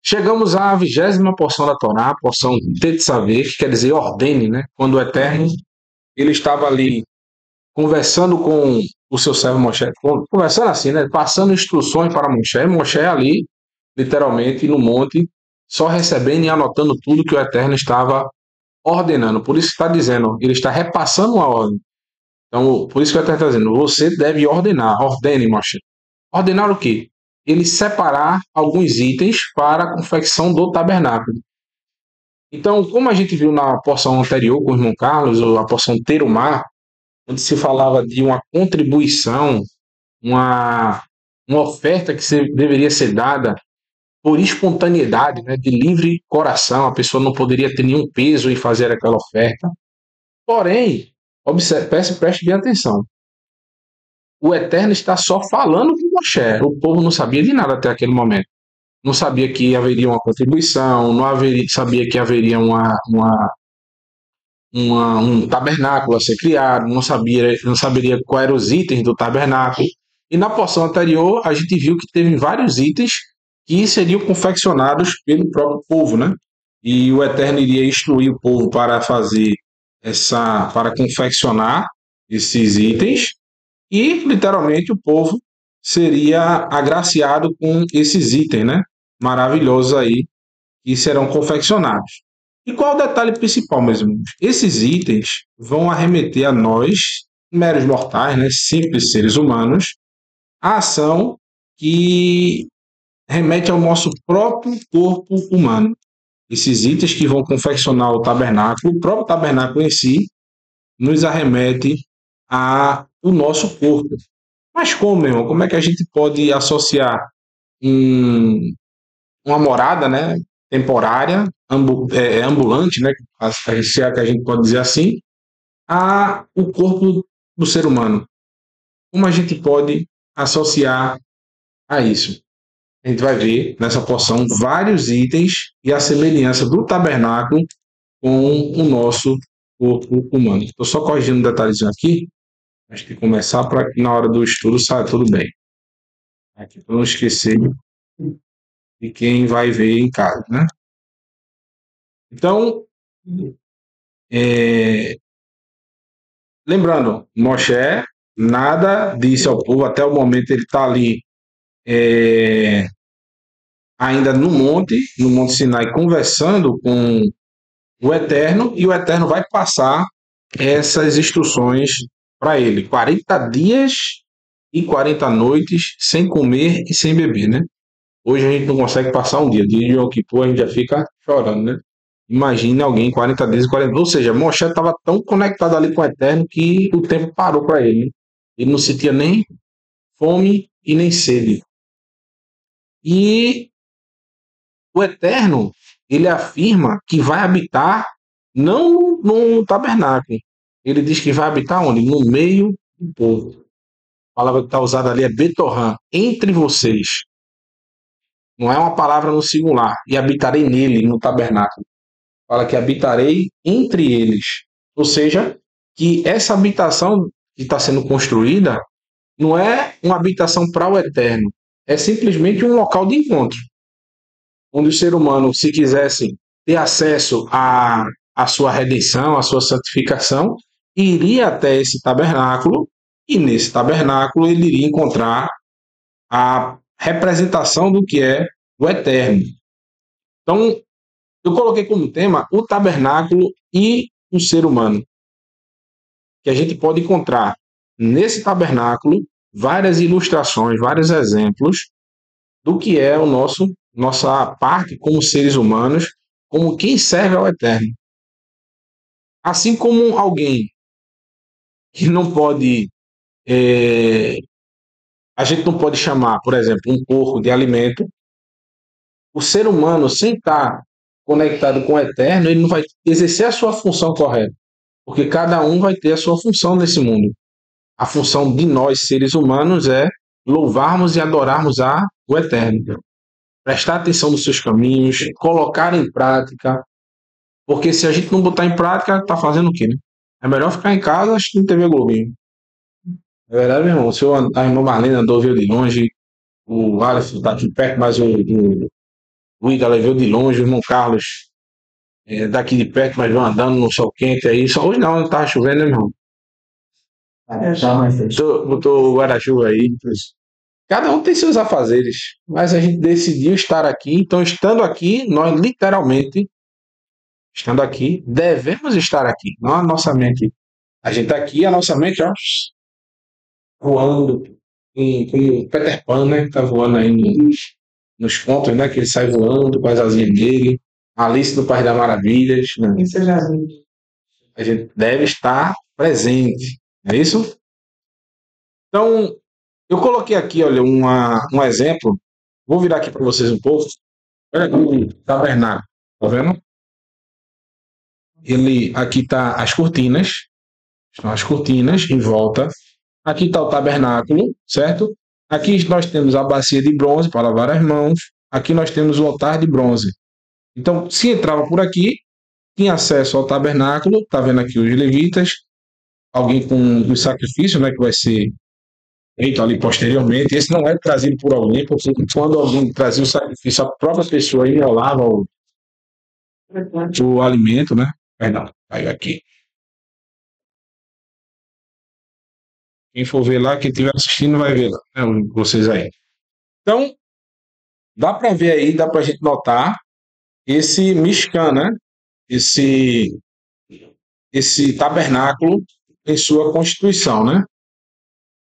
Chegamos à 20ª porção da Torá, a porção Tetzaveh, que quer dizer ordene, né? Quando o Eterno ele estava ali conversando com o seu servo Moshe, conversando assim, né? Passando instruções para Moshe. Moshe ali, literalmente, no monte, só recebendo e anotando tudo que o Eterno estava ordenando. Por isso que está dizendo, ele está repassando uma ordem. Então, por isso que o Eterno está dizendo, você deve ordenar, ordene, Moshe. Ordenar o quê? Ele separar alguns itens para a confecção do tabernáculo. Então, como a gente viu na porção anterior com o irmão Carlos, ou a porção Terumá, onde se falava de uma contribuição, uma, uma oferta que deveria ser dada por espontaneidade, né, de livre coração, a pessoa não poderia ter nenhum peso em fazer aquela oferta. Porém, preste bem atenção, o Eterno está só falando com Moshe, o povo não sabia de nada até aquele momento. Não sabia que haveria uma contribuição, não sabia que haveria um tabernáculo a ser criado, não saberia quais eram os itens do tabernáculo. E na porção anterior, a gente viu que teve vários itens que seriam confeccionados pelo próprio povo, né? E o Eterno iria instruir o povo para para confeccionar esses itens, e literalmente o povo seria agraciado com esses itens, né? Maravilhosos aí que serão confeccionados. E qual o detalhe principal, meus irmãos? Esses itens vão arremeter a nós, meros mortais, né, simples seres humanos, a ação que remete ao nosso próprio corpo humano. Esses itens que vão confeccionar o tabernáculo, o próprio tabernáculo em si, nos arremete ao nosso corpo. Mas como, meu irmão? Como é que a gente pode associar uma morada, né, temporária, ambulante, né, se é que a gente pode dizer assim, a o corpo do ser humano? Como a gente pode associar a isso? A gente vai ver nessa porção vários itens e a semelhança do tabernáculo com o nosso corpo humano. Estou só corrigindo um detalhezinho aqui, antes de começar, para que na hora do estudo saia tudo bem. Aqui, para não esquecer de quem vai ver em casa, né? Então, lembrando, Moshe nada disse ao povo, até o momento ele está ali ainda no Monte Sinai, conversando com o Eterno, e o Eterno vai passar essas instruções para ele. 40 dias e 40 noites sem comer e sem beber, né? Hoje a gente não consegue passar um dia. Dia de Yom Kippur a gente já fica chorando, né? Imagina alguém 40 dias e 40... Ou seja, Moshe estava tão conectado ali com o Eterno que o tempo parou para ele. Ele não sentia nem fome e nem sede. E o Eterno, ele afirma que vai habitar não no tabernáculo. Ele diz que vai habitar onde? No meio do povo. A palavra que está usada ali é Betorã, entre vocês. Não é uma palavra no singular. E habitarei nele, no tabernáculo. Fala que habitarei entre eles. Ou seja, que essa habitação que está sendo construída não é uma habitação para o Eterno. É simplesmente um local de encontro. Onde o ser humano, se quisesse ter acesso à sua redenção, à sua santificação, iria até esse tabernáculo, e nesse tabernáculo ele iria encontrar a representação do que é o Eterno. Então, eu coloquei como tema o tabernáculo e o ser humano, que a gente pode encontrar nesse tabernáculo várias ilustrações, vários exemplos do que é nossa parte como seres humanos, como quem serve ao Eterno. Assim como alguém que não pode, a gente não pode chamar, por exemplo, um porco de alimento, o ser humano, sem estar conectado com o Eterno, ele não vai exercer a sua função correta, porque cada um vai ter a sua função nesse mundo. A função de nós, seres humanos, é louvarmos e adorarmos o Eterno. Prestar atenção nos seus caminhos, colocar em prática, porque se a gente não botar em prática, está fazendo o quê, né? É melhor ficar em casa assistindo TV Globinho. É verdade, meu irmão. A irmã Marlene andou, veio de longe, o Alisson está aqui perto, mas o o Ida veio de longe, o irmão Carlos daqui de perto, mas vão andando no sol quente aí. Só hoje não tava chovendo, né, meu irmão? Botou o guarda-chuva aí. Cada um tem seus afazeres, mas a gente decidiu estar aqui. Então, estando aqui, nós literalmente, estando aqui, devemos estar aqui. Não a nossa mente. A gente tá aqui, a nossa mente, ó, voando, como Peter Pan, né? Tá voando aí nos contos, né? Que ele sai voando com as asinhas dele. Alice no País das Maravilhas, né? A gente deve estar presente, não é isso? Então, eu coloquei aqui, olha, um exemplo. Vou virar aqui para vocês um pouco. Olha aqui o tabernáculo, tá vendo? Aqui tá as cortinas, estão as cortinas em volta. Aqui está o tabernáculo, certo? Aqui nós temos a bacia de bronze para lavar as mãos. Aqui nós temos o altar de bronze. Então, se entrava por aqui, tinha acesso ao tabernáculo. Está vendo aqui os levitas, alguém com o sacrifício, né, que vai ser feito ali posteriormente. Esse não é trazido por alguém, porque quando alguém trazia o sacrifício, a própria pessoa enrolava o alimento, né? Perdão, caiu aqui. Quem for ver lá, quem estiver assistindo vai ver lá, né, vocês aí. Então, dá para ver aí, dá para a gente notar esse Mishkan, né? Esse tabernáculo em sua constituição, né?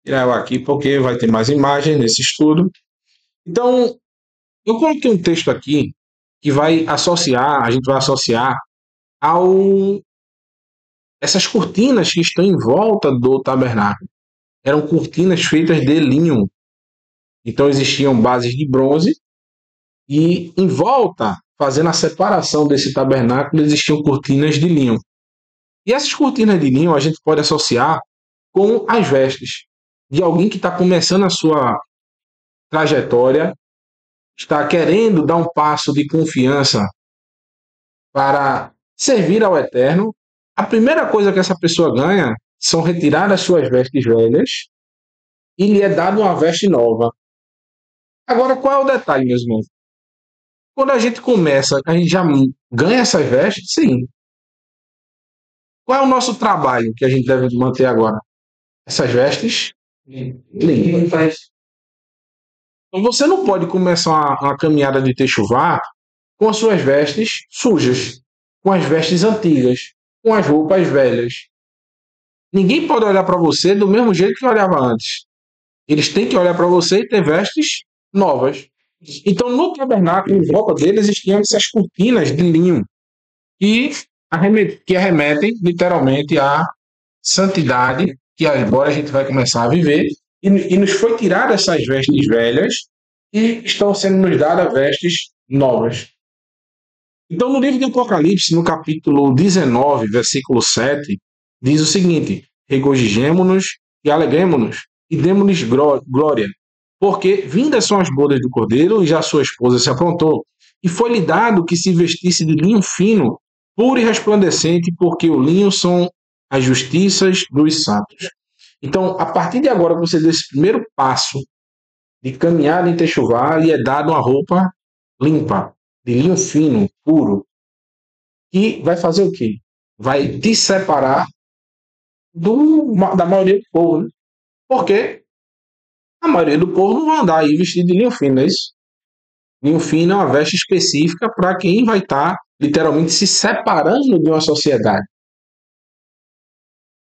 Tirar eu aqui porque vai ter mais imagens nesse estudo. Então, eu coloquei um texto aqui que vai associar, a gente vai associar essas cortinas que estão em volta do tabernáculo. Eram cortinas feitas de linho. Então existiam bases de bronze e em volta, fazendo a separação desse tabernáculo, existiam cortinas de linho. E essas cortinas de linho a gente pode associar com as vestes de alguém que está começando a sua trajetória, está querendo dar um passo de confiança para servir ao Eterno. A primeira coisa que essa pessoa ganha são retiradas suas vestes velhas e lhe é dada uma veste nova. Agora, qual é o detalhe, meus irmãos? Quando a gente começa, a gente já ganha essas vestes, sim. Qual é o nosso trabalho que a gente deve manter agora? Essas vestes limpas. Então você não pode começar uma caminhada de techuvá com as suas vestes sujas, com as vestes antigas, com as roupas velhas. Ninguém pode olhar para você do mesmo jeito que olhava antes. Eles têm que olhar para você e ter vestes novas. Então, no tabernáculo, em volta dele, existiam essas cortinas de linho que arremetem literalmente à santidade que agora a gente vai começar a viver. E nos foi tirada essas vestes velhas e estão sendo nos dadas vestes novas. Então, no livro de Apocalipse, no capítulo 19, versículo 7, diz o seguinte: regozijemo-nos e alegremo-nos e demo-lhes glória, porque vindas são as bodas do Cordeiro e já sua esposa se aprontou. E foi-lhe dado que se vestisse de linho fino, puro e resplandecente, porque o linho são as justiças dos santos. Então, a partir de agora, você deu esse primeiro passo de caminhada em techuvá, lhe é dado uma roupa limpa, de linho fino, puro, que vai fazer o quê? Vai te separar da maioria do povo, né? Porque a maioria do povo não vai andar aí vestido de linho fino, não é isso? Linho fino é uma veste específica para quem vai estar literalmente se separando de uma sociedade.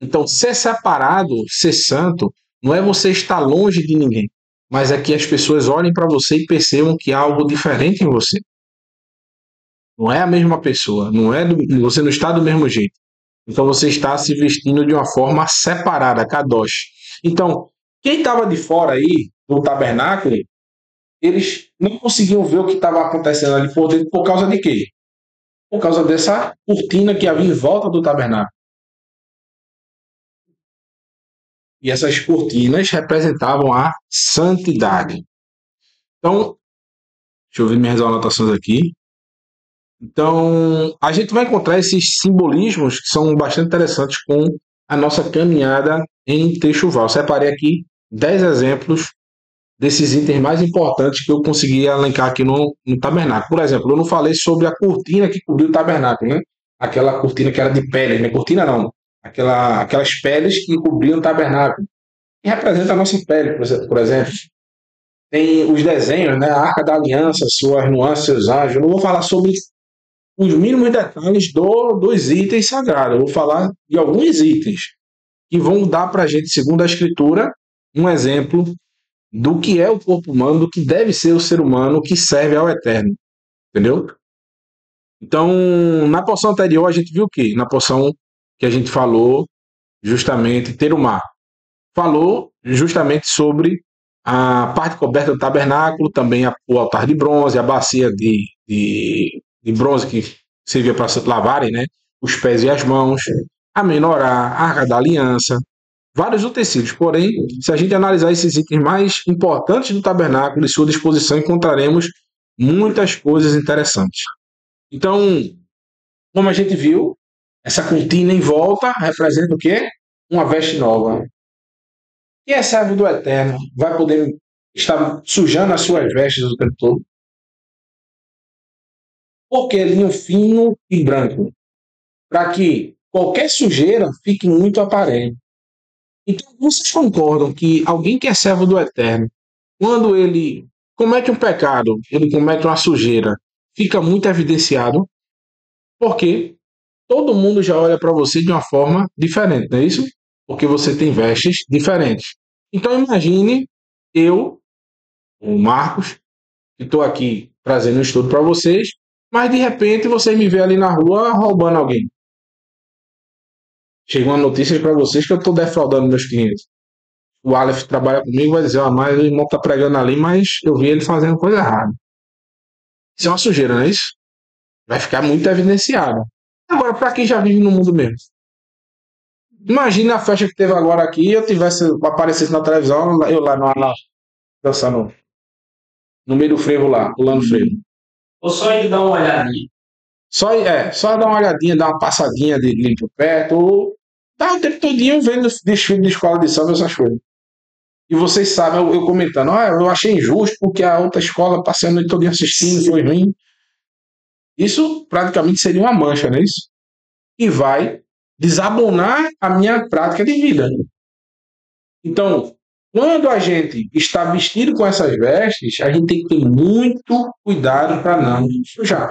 Então, ser separado, ser santo, não é você estar longe de ninguém, mas é que as pessoas olhem para você e percebam que há algo diferente em você. Não é a mesma pessoa, você não está do mesmo jeito. Então você está se vestindo de uma forma separada, kadosh. Então, quem estava de fora aí do tabernáculo, eles não conseguiam ver o que estava acontecendo ali por dentro por causa de quê? Por causa dessa cortina que havia em volta do tabernáculo. E essas cortinas representavam a santidade. Então, deixa eu ver minhas anotações aqui. Então, a gente vai encontrar esses simbolismos que são bastante interessantes com a nossa caminhada em techuvá. Eu separei aqui 10 exemplos desses itens mais importantes que eu consegui elencar aqui no tabernáculo. Por exemplo, eu não falei sobre a cortina que cobriu o tabernáculo, né? Aquela cortina que era de peles, né? Cortina não, aquelas peles que cobriam o tabernáculo, que representa a nossa pele, por exemplo. Tem os desenhos, né? A Arca da Aliança, suas nuances, seus anjos. Eu não vou falar sobre os mínimos detalhes dos itens sagrados. Eu vou falar de alguns itens que vão dar para a gente, segundo a Escritura, um exemplo do que é o corpo humano, do que deve ser o ser humano que serve ao Eterno. Entendeu? Então, na porção anterior, a gente viu o quê? Na porção que a gente falou, justamente, Terumá. Falou justamente sobre a parte coberta do tabernáculo, também o altar de bronze, a bacia de bronze que servia para lavarem, né, os pés e as mãos, a menorá, a arca da aliança, vários utensílios. Porém, se a gente analisar esses itens mais importantes do tabernáculo e sua disposição, encontraremos muitas coisas interessantes. Então, como a gente viu, essa cortina em volta representa o quê? Uma veste nova. Quem é servo do Eterno vai poder estar sujando as suas vestes o tempo todo? Porque é linho fino e branco, para que qualquer sujeira fique muito aparente. Então, vocês concordam que alguém que é servo do Eterno, quando ele comete um pecado, ele comete uma sujeira, fica muito evidenciado? Porque todo mundo já olha para você de uma forma diferente, não é isso? Porque você tem vestes diferentes. Então imagine eu, o Marcos, que estou aqui trazendo um estudo para vocês, mas de repente você me vê ali na rua roubando alguém. Chega uma notícia para vocês que eu estou defraudando meus clientes. O Aleph trabalha comigo e vai dizer, mas o irmão está pregando ali, mas eu vi ele fazendo coisa errada. Isso é uma sujeira, não é isso? Vai ficar muito evidenciado. Agora, para quem já vive no mundo mesmo, imagina a festa que teve agora aqui, eu tivesse aparecido na televisão, eu lá dançando no meio do frevo lá, pulando frevo. Ou só ele dar uma olhadinha. Só dar uma olhadinha, dar uma passadinha de limpo perto, ou tá o tempo todinho vendo desfile de escola de samba, essas coisas. E vocês sabem, eu comentando, eu achei injusto porque a outra escola passei a noite toda assistindo, foi ruim. Isso praticamente seria uma mancha, não é isso? E vai desabonar a minha prática de vida. Então, quando a gente está vestido com essas vestes, a gente tem que ter muito cuidado para não sujar.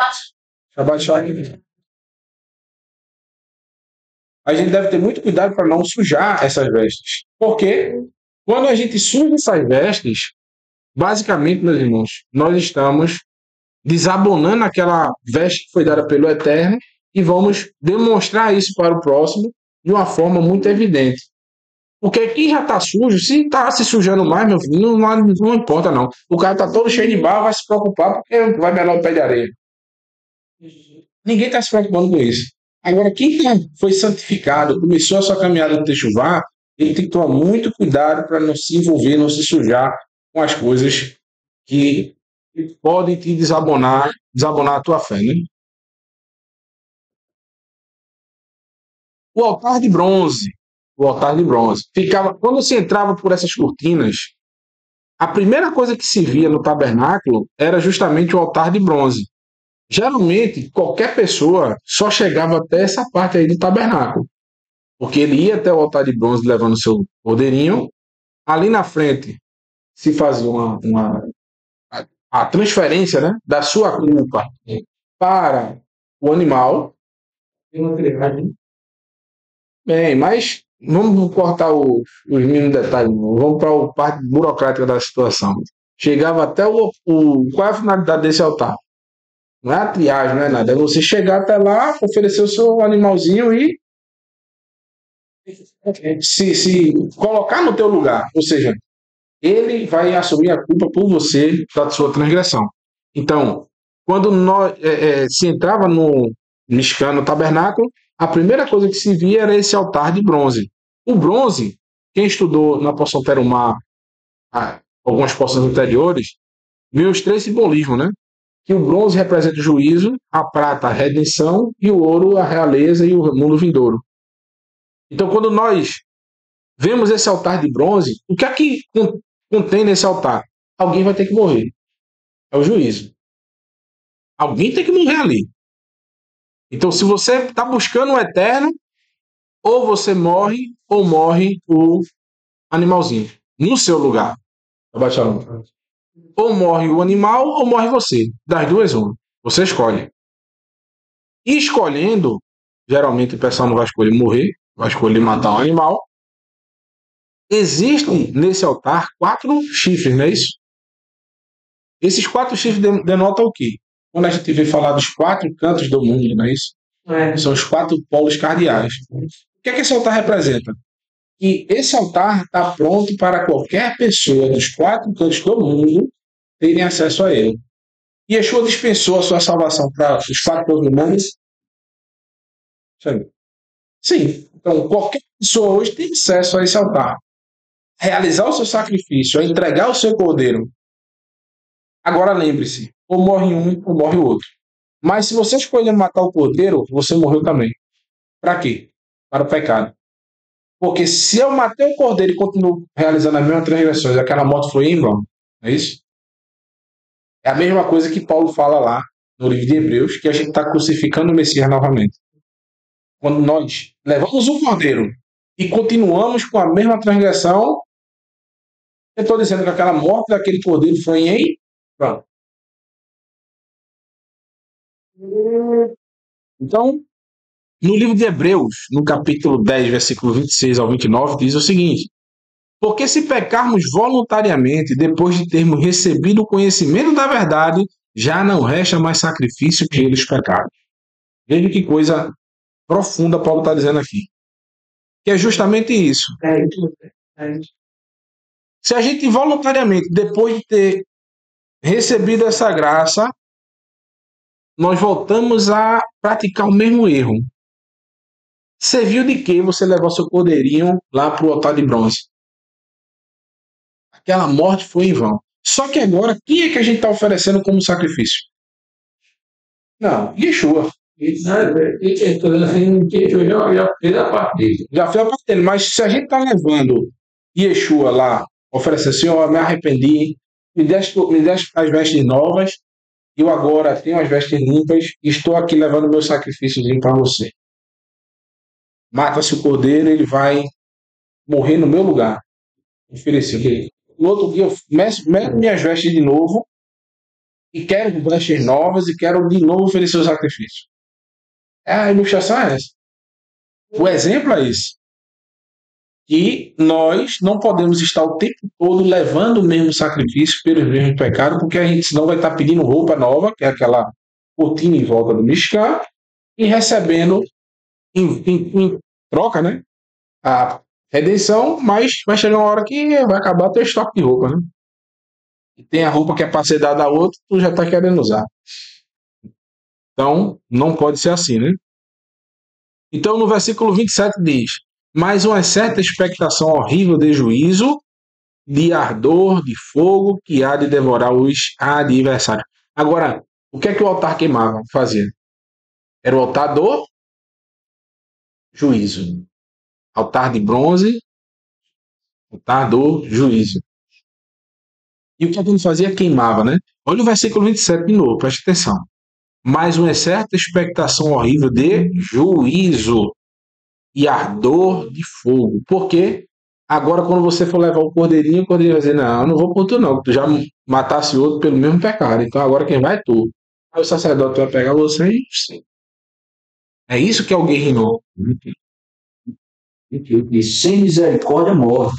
A gente deve ter muito cuidado para não sujar essas vestes. Porque quando a gente suja essas vestes, basicamente, meus irmãos, nós estamos desabonando aquela veste que foi dada pelo Eterno e vamos demonstrar isso para o próximo de uma forma muito evidente. Porque quem já está sujo, se está se sujando mais, meu filho, não importa não. O cara está todo cheio de barro, vai se preocupar porque vai melar o pé de areia. Ninguém está se preocupando com isso. Agora, quem foi santificado, começou a sua caminhada no Techuvá, ele tem que tomar muito cuidado para não se envolver, não se sujar com as coisas que podem te desabonar a tua fé, né? O altar de bronze. O altar de bronze. Quando se entrava por essas cortinas, a primeira coisa que se via no tabernáculo era justamente o altar de bronze. Geralmente, qualquer pessoa só chegava até essa parte aí do tabernáculo, porque ele ia até o altar de bronze levando o seu cordeirinho. Ali na frente se fazia a transferência, né, da sua culpa para o animal. Bem, mas vamos cortar os mínimos detalhes, vamos para a parte burocrática da situação. Chegava até qual é a finalidade desse altar? Não é a triagem, não é nada. É você chegar até lá, oferecer o seu animalzinho e se colocar no teu lugar. Ou seja, ele vai assumir a culpa por você da sua transgressão. Então, quando se entrava no Mishkan, no tabernáculo, a primeira coisa que se via era esse altar de bronze. O bronze, quem estudou na porção Terumá, algumas porções anteriores, viu os três simbolismos, né? Que o bronze representa o juízo, a prata a redenção e o ouro a realeza e o mundo vindouro. Então, quando nós vemos esse altar de bronze, o que é que contém nesse altar? alguém vai ter que morrer. É o juízo. Alguém tem que morrer ali. Então, se você está buscando o eterno, ou você morre, ou morre o animalzinho. No seu lugar. Ou morre o animal, ou morre você. Das duas, uma. Você escolhe. E escolhendo, geralmente o pessoal não vai escolher morrer, vai escolher matar um animal. Existem nesse altar 4 chifres, não é isso? Esses 4 chifres denotam o quê? Quando a gente vê falar dos 4 cantos do mundo, não é isso? São os 4 polos cardeais. O que é que esse altar representa? Que esse altar está pronto para qualquer pessoa dos 4 cantos do mundo terem acesso a ele. E Yeshua dispensou a sua salvação para os 4 cantos do mundo? Sim. Então, qualquer pessoa hoje tem acesso a esse altar. Realizar o seu sacrifício, a entregar o seu cordeiro. Agora lembre-se, ou morre um ou morre o outro. Mas se você escolher matar o cordeiro, você morreu também. Para quê? Para o pecado. Porque se eu matei o cordeiro e continuo realizando as mesmas transgressões, aquela morte foi em vão. Não é isso? É a mesma coisa que Paulo fala lá no livro de Hebreus, que a gente está crucificando o Messias novamente. Quando nós levamos o cordeiro e continuamos com a mesma transgressão, eu estou dizendo que aquela morte daquele cordeiro foi em vão. Então, no livro de Hebreus, no capítulo 10, versículo 26 ao 29, diz o seguinte: porque se pecarmos voluntariamente, depois de termos recebido o conhecimento da verdade, já não resta mais sacrifício pelos pecados. Veja que coisa profunda Paulo está dizendo aqui. Que é justamente isso. Se a gente voluntariamente, depois de ter recebido essa graça, nós voltamos a praticar o mesmo erro. Serviu de que você levar seu cordeirinho lá para o altar de bronze? Aquela morte foi em vão. Só que agora, quem é que a gente está oferecendo como sacrifício? Não, Yeshua. Já fez a parte dele. Mas se a gente está levando Yeshua lá, oferecer, Senhor, eu me arrependi, me deste as vestes novas, eu agora tenho as vestes limpas e estou aqui levando meu sacrifíciozinho para você. Mata-se o cordeiro, ele vai morrer no meu lugar. Oferecido. No outro dia eu meto minhas vestes de novo e quero vestes novas e quero de novo oferecer o sacrifício. A ilustração é essa. O exemplo é esse. Que nós não podemos estar o tempo todo levando o mesmo sacrifício pelos mesmos pecados, porque a gente senão vai estar pedindo roupa nova, que é aquela cortina em volta do Mishkan, e recebendo em troca, né, a redenção, mas vai chegar uma hora que vai acabar o teu estoque de roupa, né? E tem a roupa que é para ser dada a outro, tu já está querendo usar. Então, não pode ser assim, né? Então, no versículo 27 diz: mas uma certa expectação horrível de juízo, de ardor, de fogo, que há de devorar os adversários. Agora, o que é que o altar queimava, fazia? Era o altar do juízo. Altar de bronze, altar do juízo. E o que ele fazia? Queimava, né? Olha o versículo 27 de novo, preste atenção. Mas uma certa expectação horrível de juízo e ardor de fogo. Por quê? Agora, quando você for levar o cordeirinho vai dizer, não, não vou por tu não, tu já matasse outro pelo mesmo pecado, então agora quem vai é tu. Aí o sacerdote vai pegar você e sim. É isso que é o guerreiro. E sem misericórdia morre.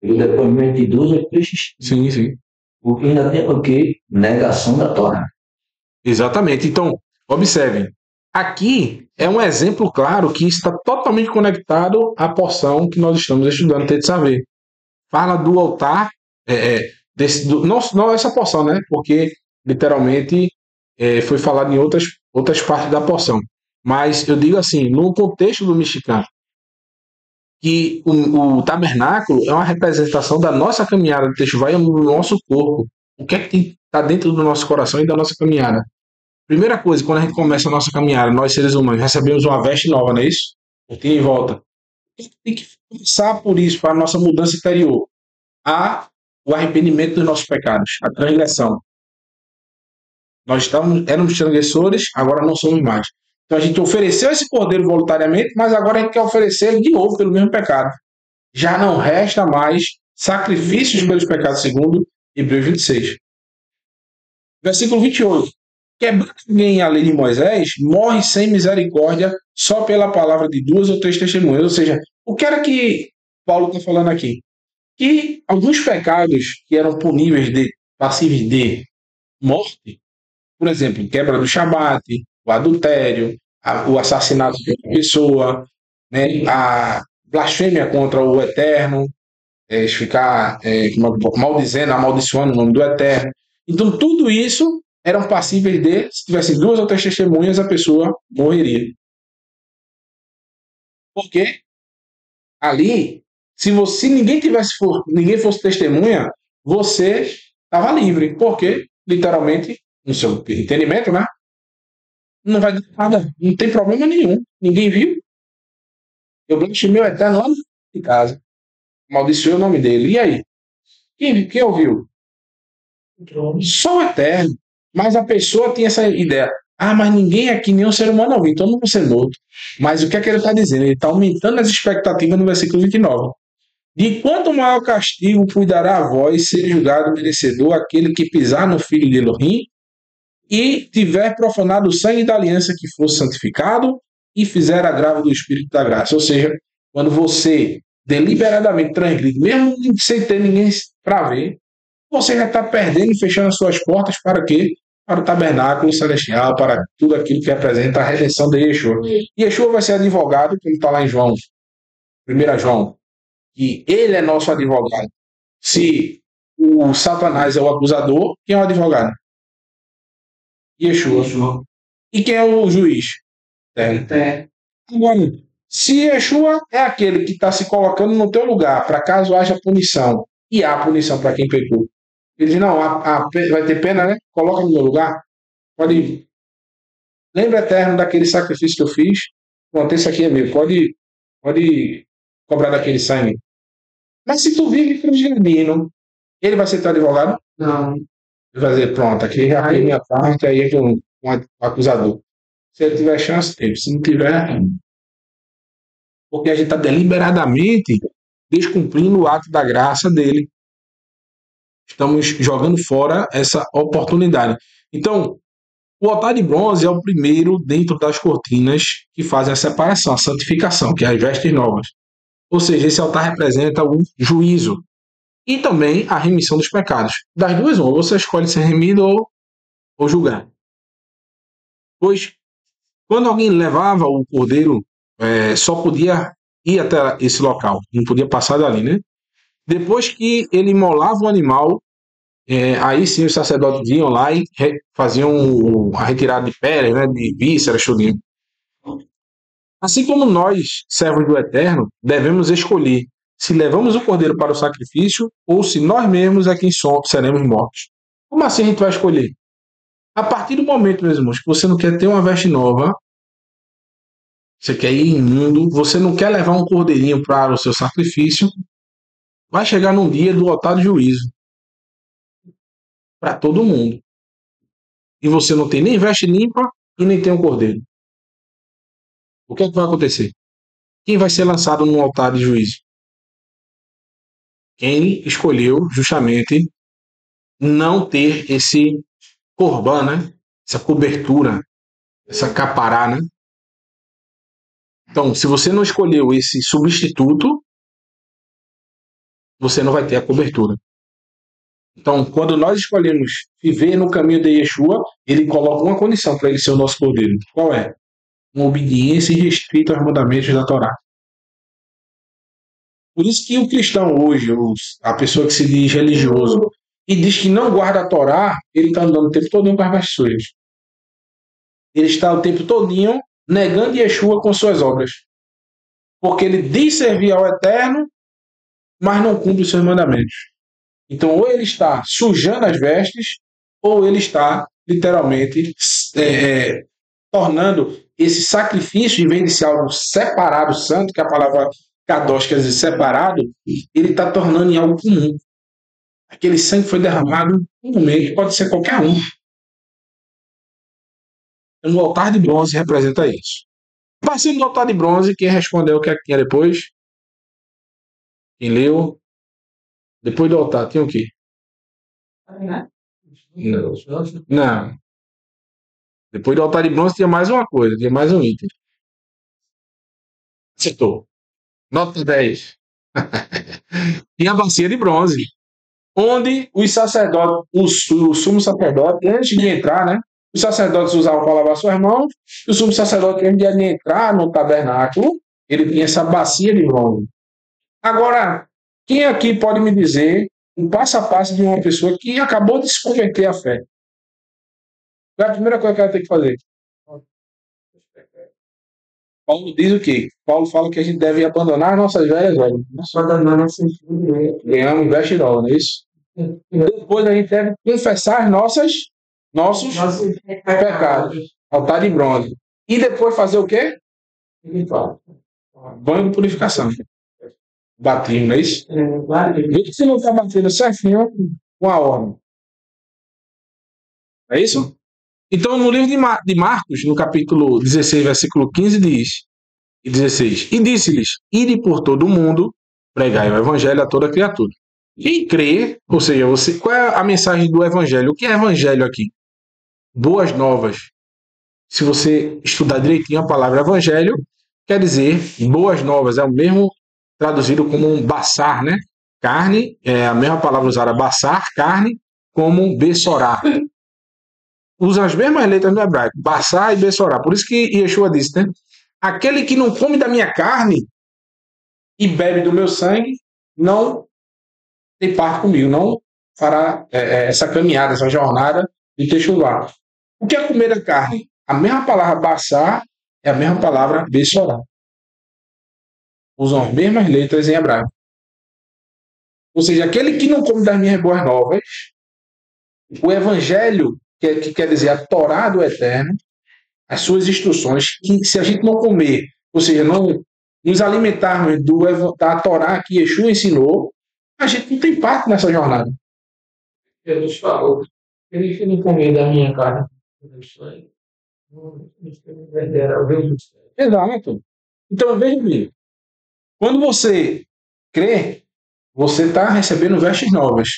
E o depoimento de Deus é persistente. Sim, sim. Porque ainda tem o quê? Negação da Torá. Exatamente. Então, observem. Aqui é um exemplo claro que está totalmente conectado à porção que nós estamos estudando, Tetzavé. Fala do altar, não essa porção, né? Porque literalmente foi falado em outras partes da porção. Mas eu digo assim, no contexto do Mishkan, que o tabernáculo é uma representação da nossa caminhada do Teshuvah no nosso corpo. O que é que está dentro do nosso coração e da nossa caminhada? Primeira coisa, quando a gente começa a nossa caminhada, nós seres humanos recebemos uma veste nova, não é isso? Tem em volta. Tem que passar por isso, para a nossa mudança interior. o arrependimento dos nossos pecados, a transgressão. Nós éramos transgressores, agora não somos mais. Então a gente ofereceu esse cordeiro voluntariamente, mas agora a gente quer oferecer ele de novo pelo mesmo pecado. Já não resta mais sacrifícios pelos pecados, segundo Hebreus 26. Versículo 28. Quebrando alguém a lei de Moisés, morre sem misericórdia só pela palavra de 2 ou 3 testemunhas. Ou seja, o que era que Paulo está falando aqui? Que alguns pecados que eram puníveis, passíveis de morte, por exemplo, quebra do Shabat, o adultério, o assassinato de outra pessoa, né, a blasfêmia contra o Eterno, ficar maldizendo, amaldiçoando o nome do Eterno. Então, tudo isso eram passíveis de, se tivesse 2 ou 3 testemunhas, a pessoa morreria. Porque ali, se ninguém fosse testemunha, você estava livre. Porque, literalmente, no seu entendimento, né? Não vai dar nada, não tem problema nenhum. Ninguém viu. Eu blasfemei o Eterno lá de casa. Amaldiçoei o nome dele. E aí? Quem ouviu? Só o Eterno. Mas a pessoa tinha essa ideia. Ah, mas ninguém aqui, nenhum ser humano ouviu, então não vou ser morto. Mas o que é que ele está dizendo? Ele está aumentando as expectativas no versículo 29. De quanto maior castigo cuidará a vós ser julgado merecedor aquele que pisar no filho de Elohim e tiver profanado o sangue da aliança que fosse santificado e fizer agravo do Espírito da graça. Ou seja, quando você deliberadamente transgride, mesmo sem ter ninguém para ver, você já está perdendo e fechando as suas portas para quê? Para o tabernáculo celestial, para tudo aquilo que representa a redenção de Yeshua. E Yeshua vai ser advogado, como está lá em João, 1 João, que ele é nosso advogado. Se o Satanás é o acusador, quem é o advogado? Yeshua. E quem é o juiz? Agora, se Yeshua é aquele que está se colocando no teu lugar, para caso haja punição, e há punição para quem pecou, ele diz, não, vai ter pena, né? Coloca no meu lugar. Pode ir. Lembra, Eterno, daquele sacrifício que eu fiz? Pronto, esse aqui é meu. Pode cobrar daquele sangue. Mas se tu vive transgredindo, ele vai ser teu advogado? Não. Ele vai dizer, pronto, aqui já é minha parte, aí é um acusador. Se ele tiver chance, teve. Se não tiver, porque a gente está deliberadamente descumprindo o ato da graça dele. Estamos jogando fora essa oportunidade. Então, o altar de bronze é o primeiro dentro das cortinas que fazem a separação, a santificação, que é as vestes novas. Ou seja, esse altar representa o juízo e também a remissão dos pecados. Das duas, ou você escolhe ser remido ou julgar. Pois, quando alguém levava o cordeiro, só podia ir até esse local, não podia passar dali, né? Depois que ele imolava o animal, aí sim os sacerdotes iam lá e faziam a retirada de peles, né, de vísceras, tudinho. Assim como nós, servos do Eterno, devemos escolher se levamos o cordeiro para o sacrifício ou se nós mesmos é quem seremos mortos. Como assim a gente vai escolher? A partir do momento, meus irmãos, que você não quer ter uma veste nova, você quer ir imundo, você não quer levar um cordeirinho para o seu sacrifício, vai chegar num dia do altar de juízo para todo mundo. E você não tem nem veste limpa e nem tem um cordeiro. O que é que vai acontecer? Quem vai ser lançado no altar de juízo? Quem escolheu justamente não ter esse corban, né? Essa cobertura, essa capará, né? Então, se você não escolheu esse substituto, você não vai ter a cobertura. Então, quando nós escolhemos viver no caminho de Yeshua, ele coloca uma condição para ele ser o nosso cordeiro. Qual é? Uma obediência irrestrita aos mandamentos da Torá. Por isso que o cristão hoje, a pessoa que se diz religioso e diz que não guarda a Torá, ele está andando o tempo todo com as vestes sujas. Ele está o tempo todinho negando Yeshua com suas obras. Porque ele diz servir ao Eterno, mas não cumpre os seus mandamentos. Então, ou ele está sujando as vestes, ou ele está, literalmente, tornando esse sacrifício, em vez de ser algo separado, santo, que a palavra kadosh quer dizer separado, ele está tornando em algo comum. Aquele sangue foi derramado em um momento, pode ser qualquer um. Então, o altar de bronze representa isso. Passando do altar de bronze, quem respondeu o que é que tinha depois? Quem leu? Depois do altar, tinha o quê? Não. Depois do altar de bronze tinha mais uma coisa, tinha mais um item. Acertou. Nota 10. Tinha a bacia de bronze, onde os sacerdotes, o sumo sacerdote, antes de entrar, né? Os sacerdotes usavam para lavar suas mãos, e o sumo sacerdote, antes de entrar no tabernáculo, ele tinha essa bacia de bronze. Agora, quem aqui pode me dizer um passo a passo de uma pessoa que acabou de se converter à fé? Qual é a primeira coisa que ela tem que fazer? Paulo diz o quê? Paulo fala que a gente deve abandonar nossas velhas, velho. Ganhamos vestidola, não é isso? Depois a gente deve confessar nossos pecados. Altar de bronze. E depois fazer o quê? Banho de purificação. Batismo, não é isso? Vê que você não está batendo certinho com a ordem. É isso? Então, no livro de Marcos, no capítulo 16, versículo 15, diz, e 16, e disse-lhes, ide por todo o mundo, pregai o evangelho a toda criatura. Quem crê, ou seja, qual é a mensagem do evangelho? O que é evangelho aqui? Boas novas. Se você estudar direitinho a palavra evangelho, quer dizer boas novas, é o mesmo traduzido como um baçar, né? Carne, é a mesma palavra usada, baçar, carne, como bessorá. Usam as mesmas letras no hebraico, baçar e bessorá. Por isso que Yeshua disse, né? Aquele que não come da minha carne e bebe do meu sangue, não tem parte comigo, não fará essa caminhada, essa jornada de Techuvá. O que é comer da carne? A mesma palavra baçar é a mesma palavra bessorá. Usam as mesmas letras em hebraico. Ou seja, aquele que não come das minhas boas novas, o evangelho, que quer dizer a Torá do Eterno, as suas instruções, que se a gente não comer, ou seja, não nos alimentarmos da Torá que Yeshua ensinou, a gente não tem parte nessa jornada. Jesus falou, ele que não comer da minha carne, exato. Então, veja bem, quando você crê, você está recebendo vestes novas.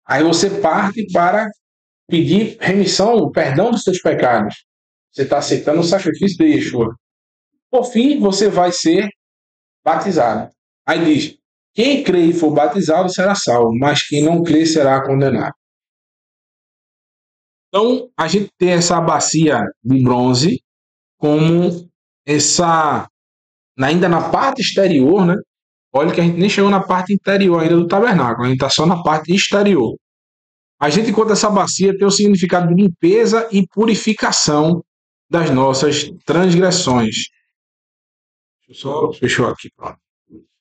Aí você parte para pedir remissão, perdão dos seus pecados. Você está aceitando o sacrifício de Yeshua. Por fim, você vai ser batizado. Aí diz, quem crê e for batizado será salvo, mas quem não crê será condenado. Então, a gente tem essa bacia de bronze como ainda na parte exterior, né? Olha que a gente nem chegou na parte interior ainda do tabernáculo, a gente está só na parte exterior. A gente, enquanto essa bacia, tem o significado de limpeza e purificação das nossas transgressões. Deixa eu só fechar aqui, pronto.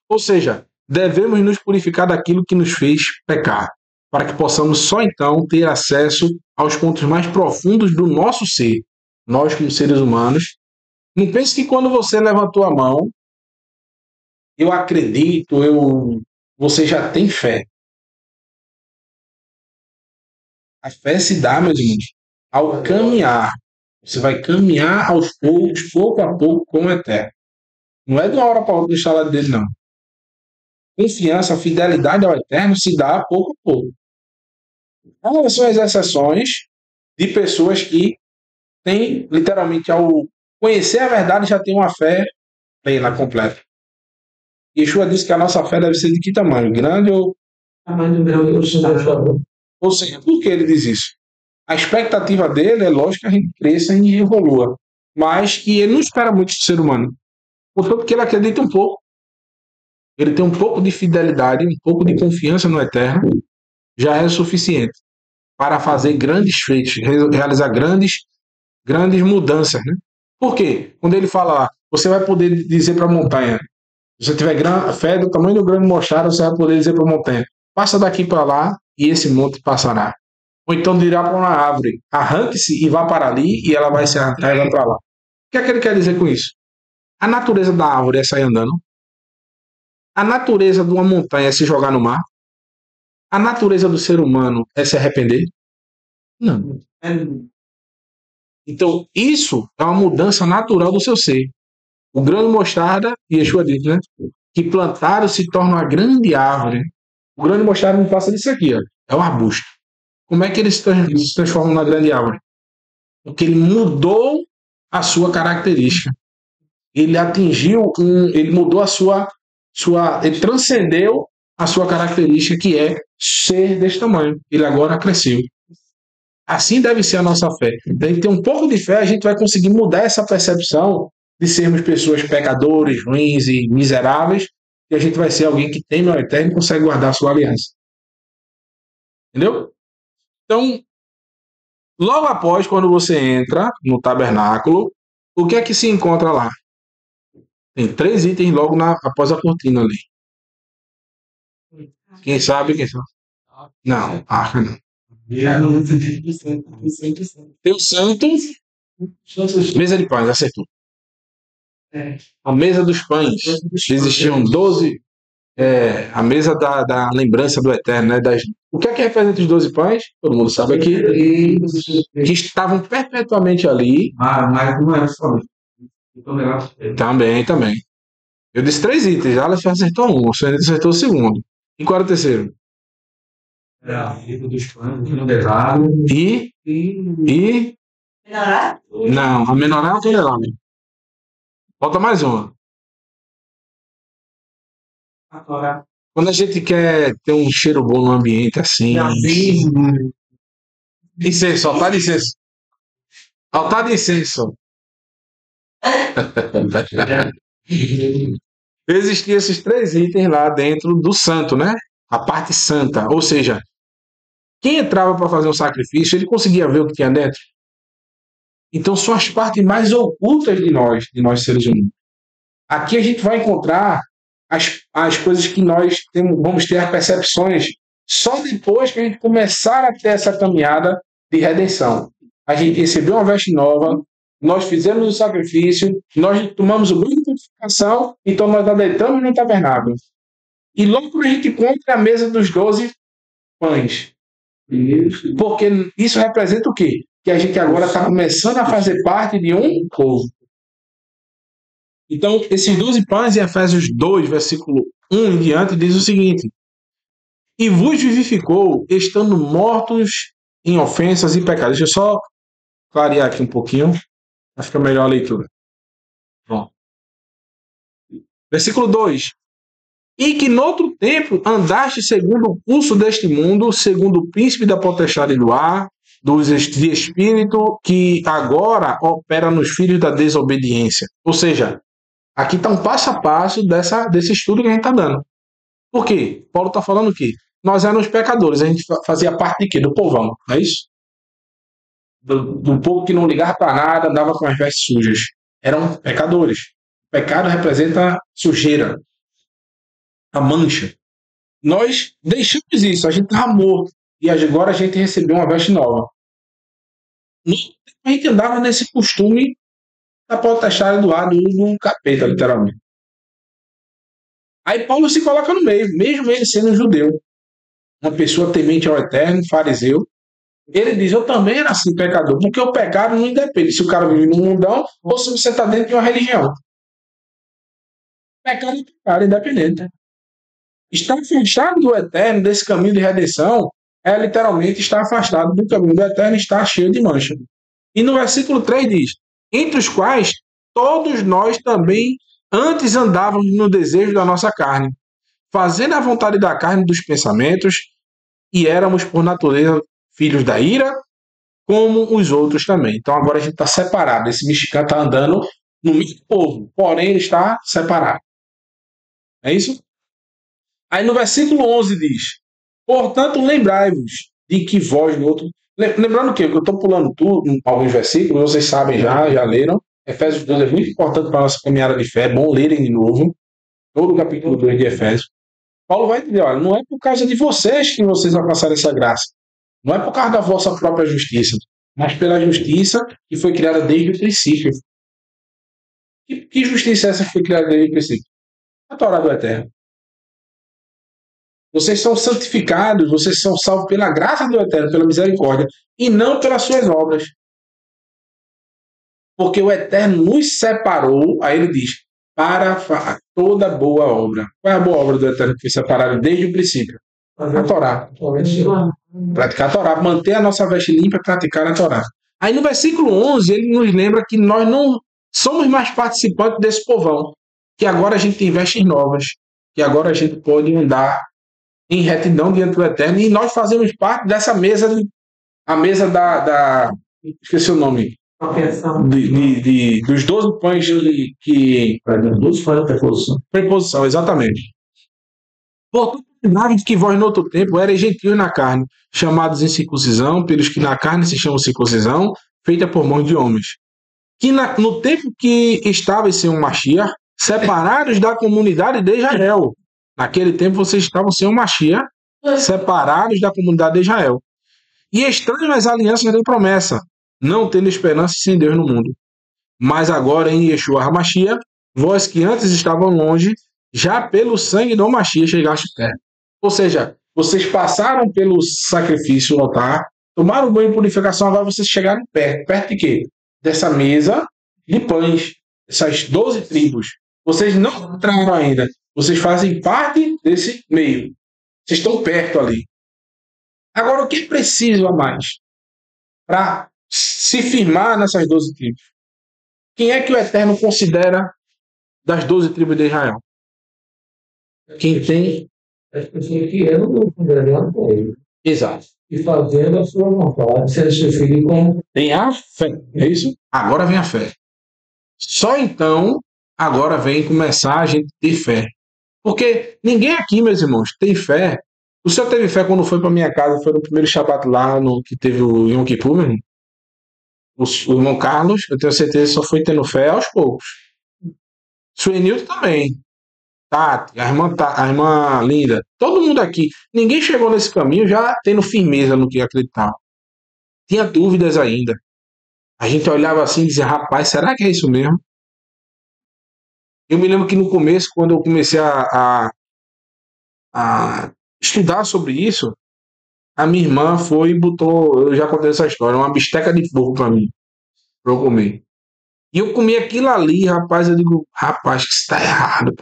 Ou seja, devemos nos purificar daquilo que nos fez pecar, para que possamos só então ter acesso aos pontos mais profundos do nosso ser, nós como seres humanos. Não pense que quando você levantou a mão, eu acredito, você já tem fé. A fé se dá, meus irmãos, ao caminhar. Você vai caminhar aos poucos, pouco a pouco, com o Eterno. Não é de uma hora para outra deixar lá dele, não. Confiança, fidelidade ao Eterno se dá pouco a pouco. Essas são as exceções de pessoas que têm, literalmente, ao conhecer a verdade, já tem uma fé plena, completa. Yeshua disse que a nossa fé deve ser de que tamanho? Grande ou... Tamanho grande, ou seja, por que ele diz isso? A expectativa dele é lógico que a gente cresça e evolua, mas que ele não espera muito do ser humano. Portanto, que ele acredita um pouco. Ele tem um pouco de fidelidade, um pouco de confiança no Eterno, já é suficiente para fazer grandes feitos, realizar grandes mudanças, né? Por quê? Quando ele fala lá, você vai poder dizer para a montanha, se você tiver fé do tamanho do grão de mostarda, você vai poder dizer para a montanha, passa daqui para lá e esse monte passará. Ou então dirá para uma árvore, arranque-se e vá para ali e ela vai se arrancar e vai para lá. O que é que ele quer dizer com isso? A natureza da árvore é sair andando. A natureza de uma montanha é se jogar no mar. A natureza do ser humano é se arrepender? Não. Então, isso é uma mudança natural do seu ser. O grão de mostarda, Yeshua diz, né? Que plantado se torna uma grande árvore. O grão de mostarda não passa disso aqui, ó. É um arbusto. Como é que ele se transforma numa grande árvore? Porque ele mudou a sua característica. Ele ele mudou ele transcendeu a sua característica, que é ser desse tamanho. Ele agora cresceu. Assim deve ser a nossa fé. Tem que ter um pouco de fé, a gente vai conseguir mudar essa percepção de sermos pessoas pecadores, ruins e miseráveis, e a gente vai ser alguém que teme ao Eterno e consegue guardar a sua aliança. Entendeu? Então, logo após, quando você entra no tabernáculo, o que é que se encontra lá? Tem 3 itens logo após a cortina ali. Quem sabe, quem sabe? Não, arca não. Tem o santo, mesa de pães, acertou. A mesa dos pães. Existiam 12. A mesa da lembrança do Eterno, né? O que é que representa os 12 pães? Todo mundo sabe aqui. Que estavam perpetuamente ali. Mas não era só isso. Também. Eu disse 3 itens. Ela só acertou um. O senhor acertou o segundo. E qual era o terceiro? A mesa dos pães, o candelabro. E? Menorá? Não, a menorá é o candelabro. Falta mais uma. Agora, Quando a gente quer ter um cheiro bom no ambiente assim. Incenso, altar de incenso. Altar de incenso. Existiam esses 3 itens lá dentro do santo, né? A parte santa. Ou seja, quem entrava para fazer um sacrifício, ele conseguia ver o que tinha dentro. Então são as partes mais ocultas de nós seres humanos. Aqui a gente vai encontrar as coisas que nós vamos ter as percepções só depois que a gente começar a ter essa caminhada de redenção. A gente recebeu uma veste nova, nós fizemos o sacrifício, nós tomamos o banho de purificação, então nós adentramos no tabernáculo. E logo a gente encontra a mesa dos 12 pães. Porque isso representa o quê? Que a gente agora está começando a fazer parte de um povo. Então, esses 12 pães em Efésios 2, versículo 1 em diante, diz o seguinte: E vos vivificou, estando mortos em ofensas e pecados. Deixa eu só clarear aqui um pouquinho, para ficar melhor a leitura. Pronto. Versículo 2: E que noutro tempo andaste segundo o curso deste mundo, segundo o príncipe da potestade do ar, de espírito, que agora opera nos filhos da desobediência. Ou seja, aqui está um passo a passo desse estudo que a gente está dando. Por quê? Paulo está falando o quê? Nós éramos pecadores, a gente fazia parte de quê? Do povão, não é isso? Do povo que não ligava para nada, andava com as vestes sujas. Eram pecadores. O pecado representa sujeira, a mancha. Nós deixamos isso, a gente estava morto. E agora a gente recebeu uma veste nova. A gente andava nesse costume da potestade do ar, do capeta, literalmente. Aí Paulo se coloca no meio, mesmo ele sendo um judeu, uma pessoa temente ao Eterno, fariseu. Ele diz: eu também era assim pecador, porque o pecado não independe se o cara vive no mundão ou se você está dentro de uma religião. Pecado é pecado, independente. Estar afastado do Eterno, desse caminho de redenção, é literalmente estar afastado do caminho do Eterno e estar cheio de mancha. E no versículo 3 diz: entre os quais todos nós também antes andávamos no desejo da nossa carne, fazendo a vontade da carne dos pensamentos, e éramos por natureza filhos da ira, como os outros também. Então agora a gente está separado. Esse mexicano está andando no mesmo povo, porém ele está separado. É isso? Aí no versículo 11 diz: portanto, lembrai-vos de que vós no outro. Lembrando que eu estou pulando tudo, alguns versículos, vocês sabem já leram. Efésios 2 é muito importante para a nossa caminhada de fé, é bom lerem de novo, todo o capítulo 2 de Efésios. Paulo vai dizer: olha, não é por causa de vocês que vocês alcançaram essa graça, não é por causa da vossa própria justiça, mas pela justiça que foi criada desde o princípio. Que justiça é essa que foi criada desde o princípio? A Torá do Eterno. Vocês são santificados, vocês são salvos pela graça do Eterno, pela misericórdia, e não pelas suas obras. Porque o Eterno nos separou, aí ele diz, para toda boa obra. Qual é a boa obra do Eterno que foi separado desde o princípio? A Torá. Praticar a Torá, manter a nossa veste limpa e praticar a Torá. Aí no versículo 11, ele nos lembra que nós não somos mais participantes desse povão, que agora a gente tem vestes novas, que agora a gente pode andar em retidão diante do Eterno, e nós fazemos parte dessa mesa, a mesa esqueci o nome, dos 12 pães que... 12 pães da preposição. Preposição, exatamente. Portanto, de que vós no outro tempo erais gentios na carne, chamados em circuncisão, pelos que na carne se chamam circuncisão, feita por mão de homens. Que no tempo que estavais sem um Mashiach, separados da comunidade de Israel. Naquele tempo vocês estavam sem um Mashiach, separados da comunidade de Israel. E estranhos às alianças de promessa, não tendo esperança sem Deus no mundo. Mas agora em Yeshua HaMashiach, vós que antes estavam longe, já pelo sangue do Mashiach chegaste perto. Ou seja, vocês passaram pelo sacrifício no altar, tomaram banho de purificação, agora vocês chegaram perto. Perto de quê? Dessa mesa de pães, essas 12 tribos. Vocês não entraram ainda, vocês fazem parte desse meio. Vocês estão perto ali. Agora, o que é preciso a mais para se firmar nessas 12 tribos? Quem é que o Eterno considera das 12 tribos de Israel? Quem tem... As pessoas que eram do congregando com ele. Exato. E fazendo a sua vontade, sendo seu filho como... Tem a fé, é isso? Agora vem a fé. Só então, agora vem começar a gente ter fé. Porque ninguém aqui, meus irmãos, tem fé. O senhor teve fé quando foi para minha casa, foi no primeiro Shabbat lá, que teve o Yom Kippur, meu irmão? O irmão Carlos, eu tenho certeza, só foi tendo fé aos poucos. Suenilton também. Tati, a irmã Linda, todo mundo aqui. Ninguém chegou nesse caminho já tendo firmeza no que acreditava. Tinha dúvidas ainda. A gente olhava assim e dizia, rapaz, será que é isso mesmo? Eu me lembro que no começo, quando eu comecei a estudar sobre isso, a minha irmã foi e botou, eu já contei essa história, uma bisteca de porco para mim, para eu comer. E eu comi aquilo ali, rapaz, eu digo, rapaz, que isso está errado.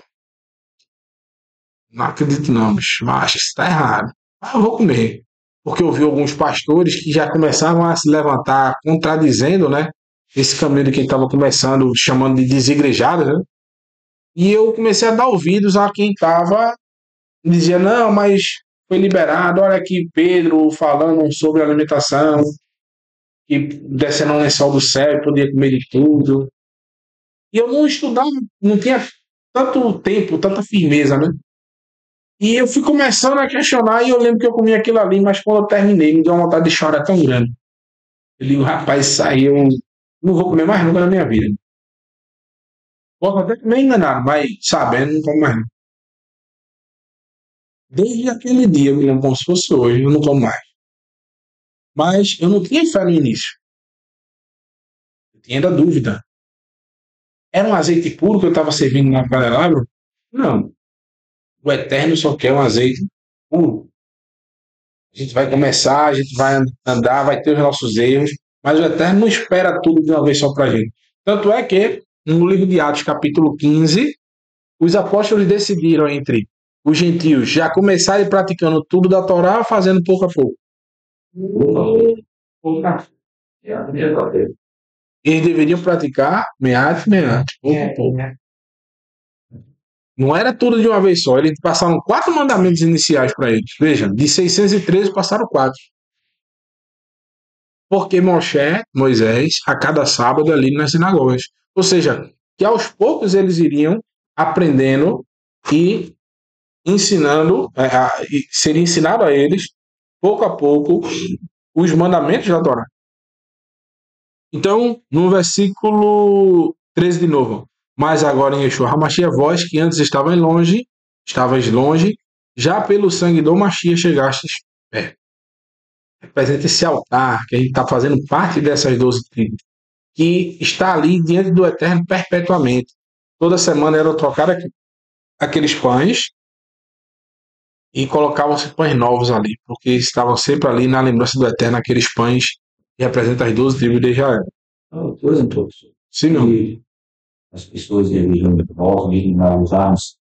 Não acredito não, bicho, mas acho que isso está errado. Mas eu vou comer. Porque eu vi alguns pastores que já começavam a se levantar contradizendo, né, esse caminho de quem estava começando, chamando de desigrejado, né? E eu comecei a dar ouvidos a quem estava, dizia, não, mas foi liberado, olha aqui Pedro falando sobre alimentação, que descendo um lençol do céu, podia comer de tudo. E eu não estudava, não tinha tanto tempo, tanta firmeza, né? E eu fui começando a questionar, e eu lembro que eu comi aquilo ali, mas quando eu terminei, me deu uma vontade de chorar tão grande. Eu digo, rapaz, isso aí eu não vou comer mais nunca na minha vida. Posso até comer enganado, mas sabendo, não como mais não. Desde aquele dia, eu me lembro como se fosse hoje, eu não como mais. Mas eu não tinha fé no início. Eu tinha ainda dúvida. Era um azeite puro que eu estava servindo na candelabro? Não. O Eterno só quer um azeite puro. A gente vai começar, a gente vai andar, vai ter os nossos erros, mas o Eterno não espera tudo de uma vez só para a gente. Tanto é que, no livro de Atos, capítulo 15, os apóstolos decidiram entre os gentios já começarem praticando tudo da Torá, fazendo pouco a pouco. Eles deveriam praticar meate, pouco a pouco. Não era tudo de uma vez só. Eles passaram 4 mandamentos iniciais para eles. Veja, de 613 passaram 4. Porque Moisés, a cada sábado ali nas sinagogas. Ou seja, que aos poucos eles iriam aprendendo e ensinando, seria ensinado a eles, pouco a pouco, os mandamentos da Torá. Então, no versículo 13 de novo. Mas agora em Yeshua HaMashiach, vós que antes estavais longe, já pelo sangue do Mashiach chegastes perto. Representa esse altar, que a gente está fazendo parte dessas 12 tribos, que está ali diante do Eterno perpetuamente. Toda semana eram trocados aqueles pães, e colocavam-se pães novos ali, porque estavam sempre ali na lembrança do Eterno, aqueles pães que representam as 12 tribos de Israel. Por exemplo, professor, Sim, meu. que as pessoas deveriam, nós mesmos, usarmos,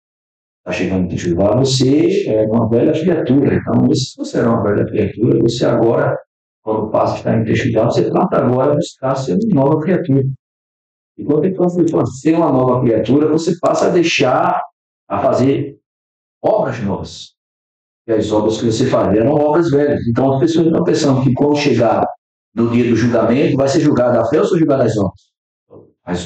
está chegando de Jeová, você é uma velha criatura. Então, se você é uma velha criatura, você agora, quando passa a estar em Teixeira, você passa agora a buscar ser uma nova criatura. E quando você passa a ser uma nova criatura, você passa a deixar a fazer obras novas. E as obras que você fazia eram obras velhas. Então, as pessoas estão pensando que quando chegar no dia do julgamento, vai ser julgada a fé ou ser julgada as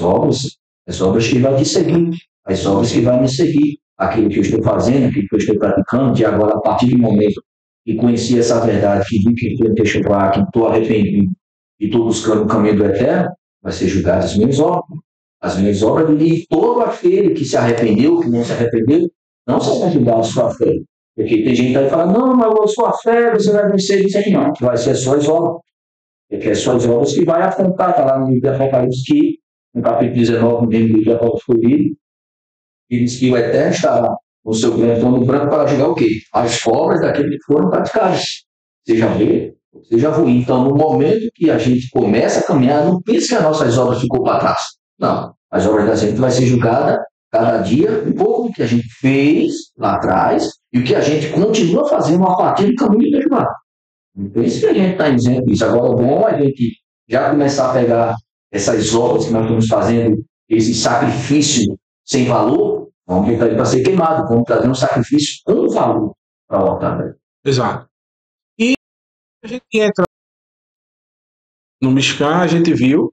obras? As obras que vai te seguir, as obras que vai me seguir. Aquilo que eu estou fazendo, aquilo que eu estou praticando, de agora, a partir do momento que conheci essa verdade, que vi que eu deixo claro, que estou arrependido e estou buscando o caminho do eterno, vai ser julgado as minhas obras. As minhas obras, e todo aquele que se arrependeu, que não se arrependeu, não será julgado a sua fé. Porque tem gente que vai falar, não, mas a sua fé, você vai vencer isso aqui, não. Vai ser as suas obras. Porque as suas obras que vai apontar, está lá no livro de Apocalipse, que no capítulo 19, no livro de Apocalipse foi lido, e diz que o Eterno estará no seu grande trono branco para julgar o quê? As obras daqueles que foram praticadas. Seja bem, seja ruim. Então, no momento que a gente começa a caminhar, não pense que as nossas obras ficou para trás. Não. As obras da gente vai ser julgada cada dia, um pouco do que a gente fez lá atrás e o que a gente continua fazendo a partir do caminho de Deus. Não pense que a gente está dizendo isso. Agora, o bom é a gente já começar a pegar essas obras que nós estamos fazendo, esse sacrifício sem valor, vamos botar ele para ser queimado, vamos trazer um sacrifício com valor para o altar. Exato. E a gente entra no Mishkan, a gente viu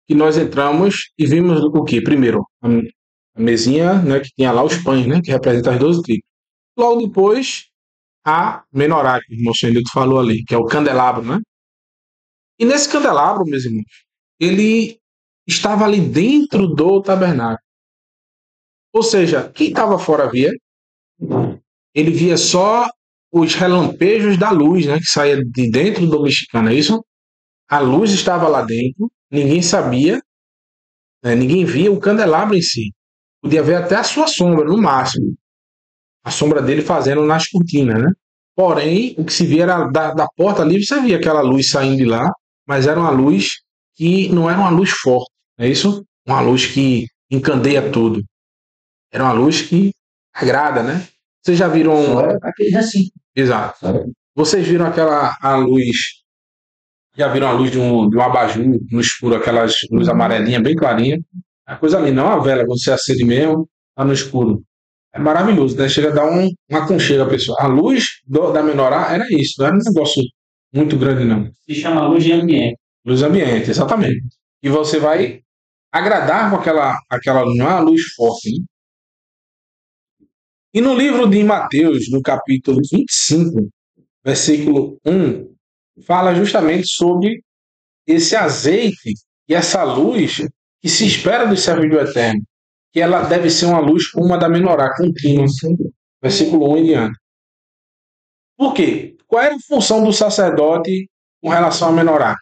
que nós entramos e vimos o quê? Primeiro, a mesinha, né, que tinha lá os pães, né, que representa as 12 tribos. Logo depois, a menorá, que o irmão Xenilton falou ali, que é o candelabro, né? E nesse candelabro, meus irmãos, ele estava ali dentro do tabernáculo. Ou seja, quem estava fora via, ele via só os relampejos da luz, né, que saía de dentro do mexicano, é isso? A luz estava lá dentro, ninguém sabia, né, ninguém via o candelabro em si. Podia ver até a sua sombra, no máximo. A sombra dele fazendo nas cortinas, né? Porém, o que se via era da porta ali, você via aquela luz saindo de lá, mas era uma luz que não era uma luz forte, não é isso? Uma luz que encandeia tudo. Era uma luz que agrada, né? Vocês já viram... Só era aquele assim. Exato. Vocês viram a luz... Já viram a luz de um abajur no escuro, aquelas luz amarelinha, bem clarinha? A coisa ali, não é uma vela, quando você acende mesmo, tá no escuro. É maravilhoso, né? Chega a dar um aconchego à pessoa. A luz da menorá era isso, não era um negócio muito grande, não. Se chama luz de ambiente. Luz ambiente, exatamente. E você vai agradar com aquela luz, não é uma luz forte, né? E no livro de Mateus, no capítulo 25, versículo 1, fala justamente sobre esse azeite e essa luz que se espera dos servos do Eterno, que ela deve ser uma luz como a da menorá, contínua, versículo 1 em diante. Por quê? Qual era a função do sacerdote com relação à menorá?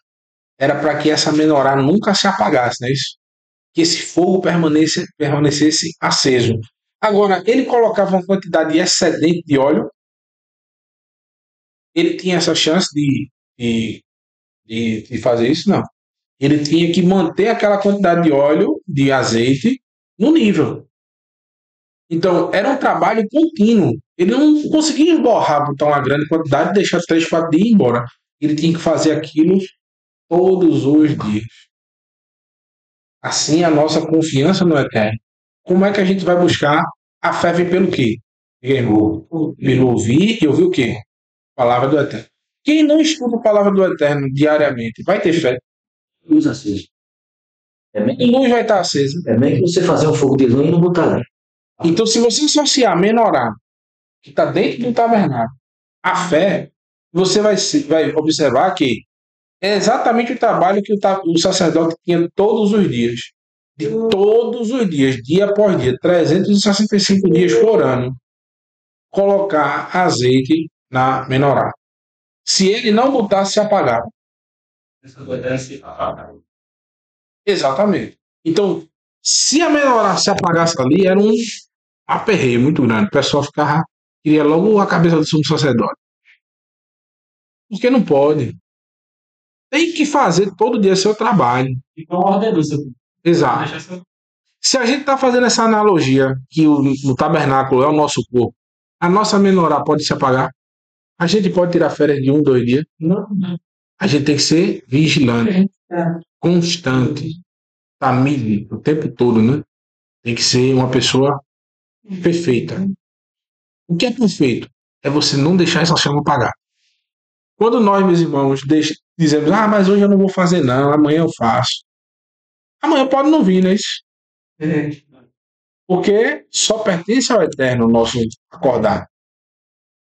Era para que essa menorá nunca se apagasse, não é isso? Que esse fogo permanecesse aceso. Agora, ele colocava uma quantidade excedente de óleo, ele tinha essa chance de fazer isso? Não. Ele tinha que manter aquela quantidade de óleo, de azeite, no nível. Então, era um trabalho contínuo. Ele não conseguia esborrar, botar uma grande quantidade e deixar 3, 4 dias e ir embora. Ele tinha que fazer aquilo todos os dias. Assim, a nossa confiança no Eterno. Como é que a gente vai buscar? A fé vem pelo quê? Pelo ouvir e ouvir o quê? A palavra do Eterno. Quem não estuda a palavra do Eterno diariamente vai ter fé. Luz acesa. A luz vai estar acesa. É bem que você fazer um fogo de lã e não botar lá. Então, se você associar a menorá, que está dentro do tabernáculo, a fé, você vai observar que é exatamente o trabalho que o sacerdote tinha todos os dias. De todos os dias, dia após dia, 365 dias por ano, colocar azeite na menorá. Se ele não botasse, se apagava. Exatamente. Então, se a menorá se apagasse ali, era um aperreio muito grande. O pessoal ficava queria logo a cabeça do sumo sacerdote. Porque não pode. Tem que fazer todo dia seu trabalho. Então, ordenança. Exato. Se a gente está fazendo essa analogia que o tabernáculo é o nosso corpo, a nossa menorá pode se apagar? A gente pode tirar férias de 1, 2 dias? Não. A gente tem que ser vigilante, constante, família, o tempo todo, né? Tem que ser uma pessoa perfeita. O que é perfeito? É você não deixar essa chama apagar. Quando nós, meus irmãos, dizemos, mas hoje eu não vou fazer não, amanhã eu faço. Amanhã pode não vir, né? Porque só pertence ao eterno o nosso acordar.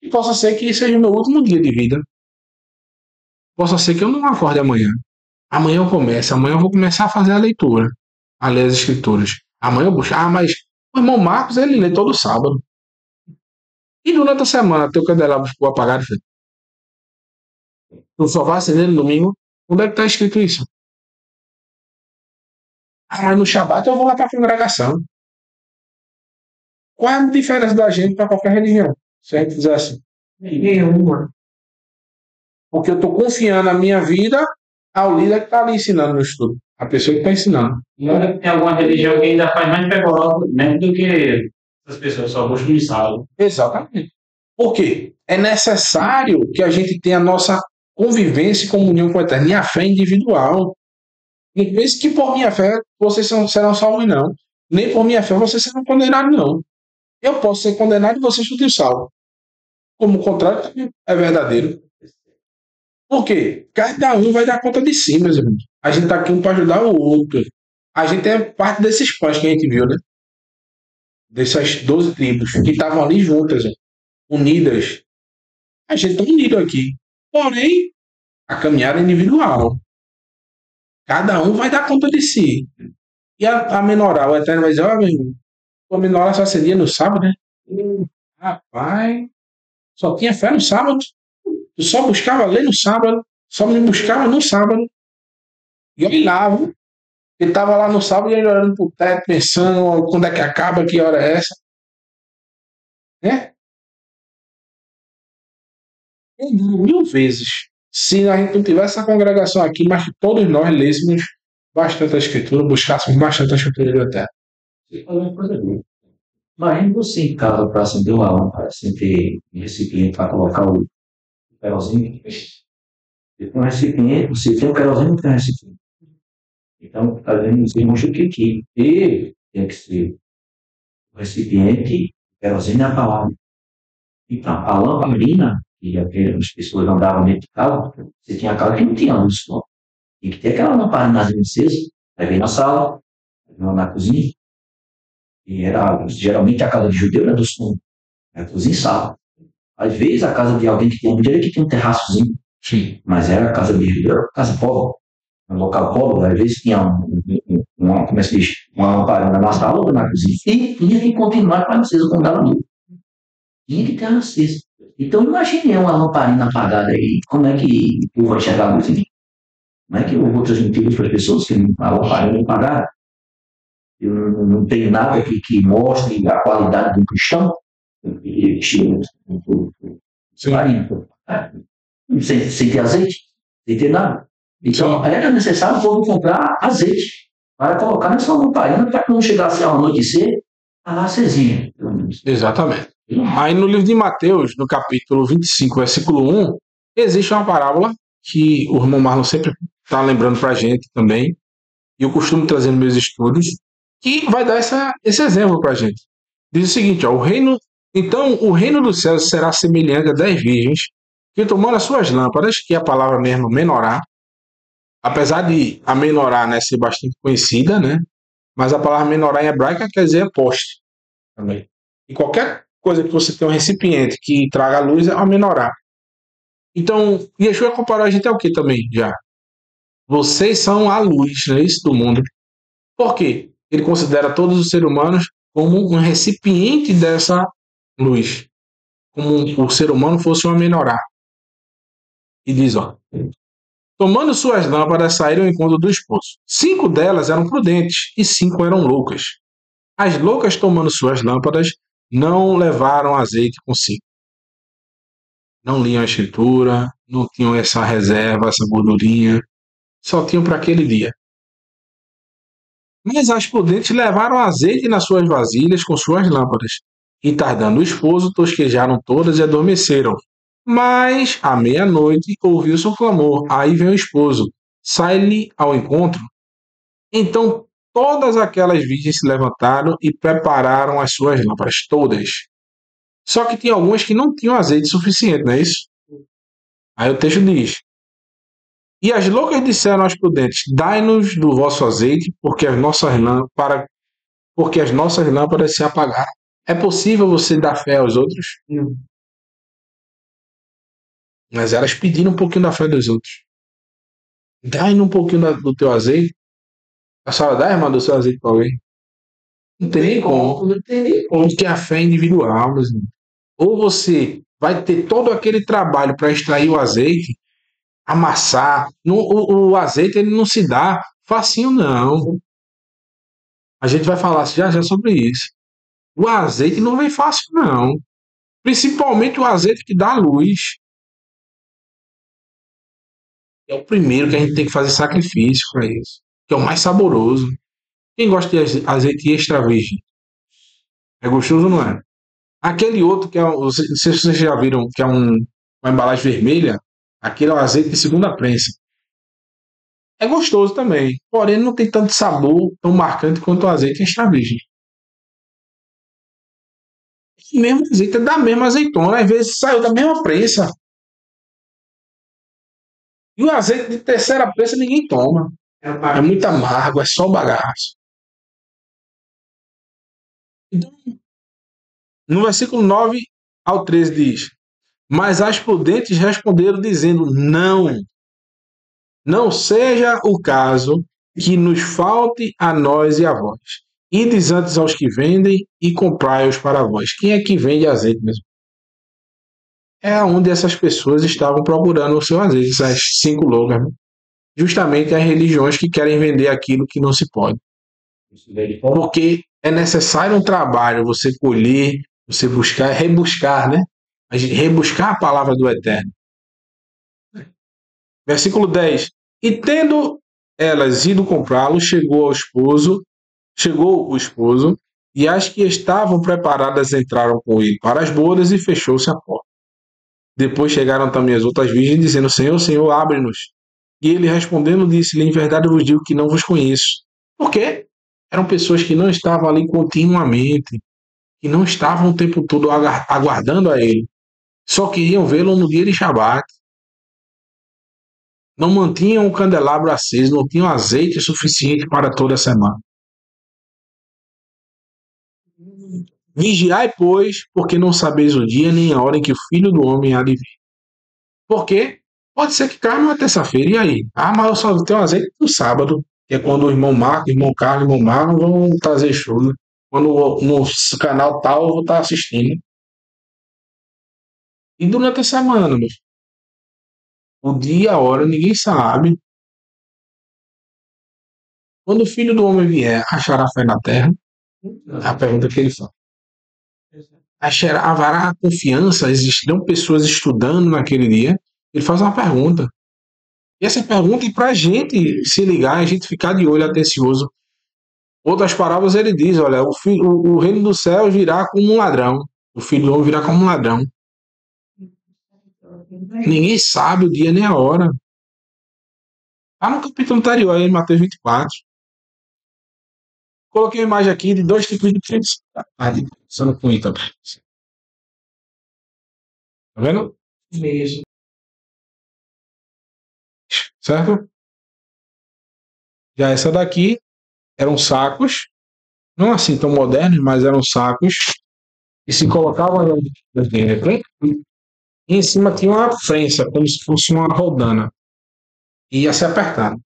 E possa ser que seja o meu último dia de vida. Possa ser que eu não acorde amanhã. Amanhã eu começo, amanhã eu vou começar a fazer a leitura, a ler as escrituras. Amanhã eu busco. Mas o irmão Marcos, ele lê todo sábado. E durante a semana, teu candelabro ficou apagado, filho? Tu só vai acender no domingo? Onde é que está escrito isso? No Shabat eu vou lá para a congregação. Qual é a diferença da gente para qualquer religião? Se a gente fizer assim. Nenhuma. Porque eu estou confiando a minha vida ao líder que está ali ensinando no estudo. A pessoa que está ensinando. E olha que tem alguma religião que ainda faz mais pegorosa mesmo do que as pessoas só buscam de sábado. Exatamente. Por quê? É necessário que a gente tenha a nossa convivência e comunhão com o Eterno e a fé individual. Não pense que por minha fé vocês serão salvos, não. Nem por minha fé vocês serão condenados, não. Eu posso ser condenado e vocês serão salvos. Como o contrário é verdadeiro. Por quê? Cada um vai dar conta de si, meus irmãos. A gente está aqui um para ajudar o outro. A gente é parte desses pães que a gente viu, né? Dessas 12 tribos que estavam ali juntas, unidas. A gente está unido aqui. Porém, a caminhada é individual. Cada um vai dar conta de si. E a menorá, o Eterno vai dizer, meu irmão, a menorá só acendia no sábado, né? Rapaz, só tinha fé no sábado. Eu só buscava ler no sábado. Só me buscava no sábado. E eu olhava. Ele estava lá no sábado e ele olhando pro teto, pensando quando é que acaba, que hora é essa. Né? 1000 vezes. Se a gente não tivesse essa congregação aqui, mas que todos nós lêssemos bastante a Escritura, buscássemos bastante a Escritura da terra. Imagina você em casa para acender uma lâmpada, sem ter um recipiente para colocar o querosene. Você tem um recipiente, você tem um querosene, não tem um recipiente. Então, está vendo os irmãos o que tem que ser o recipiente, o querosene é a palavra. Então, a lamparina, que as pessoas andavam dentro de casa, você tinha casa que não tinha luz, não. Tinha que ter aquela lamparina acesa, aí vem na sala, na cozinha, e era geralmente a casa de judeu era do som, a cozinha e sala. Às vezes a casa de alguém que tinha dinheiro que tinha um terraçozinho, sim, mas era a casa de judeu, era casa pobre, um local pobre, às vezes tinha como é que diz, uma lamparina na sala ou na cozinha, e tinha que continuar com a acesa quando estava limpo. Tinha que ter acesa. Então imagine uma lamparina apagada aí, como é que eu vou enxergar a luz aqui? Como é que eu vou transmitir para as pessoas que a lamparina é apagada? Eu não tenho nada que mostre a qualidade de um cristão. Sem ter azeite, sem ter nada. Então, era necessário o povo comprar azeite para colocar nessa lamparina para que não chegasse ao anoitecer, a lá acesinha. Exatamente. Aí no livro de Mateus, no capítulo 25, versículo 1, existe uma parábola que o irmão Marlon sempre está lembrando para a gente também, e eu costumo trazer nos meus estudos, que vai dar esse exemplo para a gente. Diz o seguinte, o reino dos céus será semelhante a 10 virgens que tomando as suas lâmpadas, que é a palavra mesmo, menorá, apesar de a menorá, né, ser bastante conhecida, né, mas a palavra menorá em hebraico quer dizer poste também. E qualquer coisa que você tenha um recipiente que traga a luz é uma menorá. Então, Yeshua comparou a gente ao que também, já? Vocês são a luz, né, isso do mundo. Por quê? Ele considera todos os seres humanos como um recipiente dessa luz. Como o ser humano fosse uma menorá. E diz, tomando suas lâmpadas, saíram ao encontro do esposo. 5 delas eram prudentes e 5 eram loucas. As loucas, tomando suas lâmpadas, não levaram azeite consigo. não liam a escritura, não tinham essa reserva, essa gordurinha, só tinham para aquele dia. Mas as prudentes levaram azeite nas suas vasilhas com suas lâmpadas, e tardando o esposo, tosquejaram todas e adormeceram. Mas, à meia-noite, ouviu-se um clamor. Aí vem o esposo. Sai-lhe ao encontro. Então todas aquelas virgens se levantaram e prepararam as suas lâmpadas, todas. Só que tinha algumas que não tinham azeite suficiente, não é isso? Aí o texto diz: E as loucas disseram aos prudentes: Dai-nos do vosso azeite, porque as nossas lâmpadas se apagaram. É possível você dar fé aos outros? Não. Mas elas pediram um pouquinho da fé dos outros. Dai-nos um pouquinho do teu azeite. A senhora dá, irmã, do seu azeite para alguém? Não tem nem como. Não tem nem como. Porque a fé é individual, meus irmãos. Ou você vai ter todo aquele trabalho para extrair o azeite, amassar. O azeite ele não se dá facinho, não. A gente vai falar já já sobre isso. O azeite não vem fácil, não. Principalmente o azeite que dá luz. É o primeiro que a gente tem que fazer sacrifício para isso. Que é o mais saboroso. Quem gosta de azeite extra virgem? É gostoso ou não é? Aquele outro que é, não sei se vocês já viram, que é uma embalagem vermelha, aquele é o azeite de segunda prensa. É gostoso também, porém não tem tanto sabor tão marcante quanto o azeite extra virgem. E mesmo azeite é da mesma azeitona, às vezes saiu da mesma prensa. E o azeite de terceira prensa ninguém toma. É muito amargo, é só bagaço. Então, no versículo 9 ao 13 diz: Mas as prudentes responderam, dizendo: Não seja o caso que nos falte a nós e a vós. Ides antes aos que vendem e comprai-os para vós. Quem é que vende azeite mesmo? É onde essas pessoas estavam procurando o seu azeite, essas 5 loucas. Justamente as religiões que querem vender aquilo que não se pode. Porque é necessário um trabalho, você colher, você buscar, rebuscar, né? Rebuscar a palavra do Eterno. Versículo 10. E tendo elas ido comprá-lo, chegou o esposo, e as que estavam preparadas entraram com ele para as bodas e fechou-se a porta. Depois chegaram também as outras virgens, dizendo: Senhor, Senhor, abre-nos. E ele respondendo disse-lhe: Em verdade eu vos digo que não vos conheço. Por quê? Eram pessoas que não estavam ali continuamente, que não estavam o tempo todo aguardando a ele. Só queriam vê-lo no dia de Shabat. Não mantinham o candelabro aceso, não tinham azeite suficiente para toda a semana. Vigiai, pois, porque não sabeis o dia nem a hora em que o Filho do Homem há de vir. Por quê? Pode ser que caia numa terça-feira, e aí? Ah, mas eu só tenho azeite no sábado, que é quando o irmão Marco, o irmão Carlos, o irmão Marlon vão trazer show, né? Quando no canal tal eu vou estar assistindo. E durante a semana, meu filho, o dia, a hora, ninguém sabe. Quando o Filho do Homem vier, achará fé na terra? É a pergunta que ele faz. Haverá confiança? Existirão pessoas estudando naquele dia? Ele faz uma pergunta. E essa pergunta é para a gente se ligar, a gente ficar de olho atencioso. Outras parábolas ele diz: olha, o reino dos céus virá como um ladrão. O filho do homem virá como um ladrão. Ninguém sabe o dia nem a hora. Está no capítulo anterior, aí, em Mateus 24. Coloquei uma imagem aqui de 2 tipos de crentes. Sendo com também. Tá vendo? Mesmo. Certo? Já essa daqui eram sacos, não assim tão modernos, mas eram sacos que se colocavam dentro. E em cima tinha uma prensa, como se fosse uma rodana. E ia se apertando.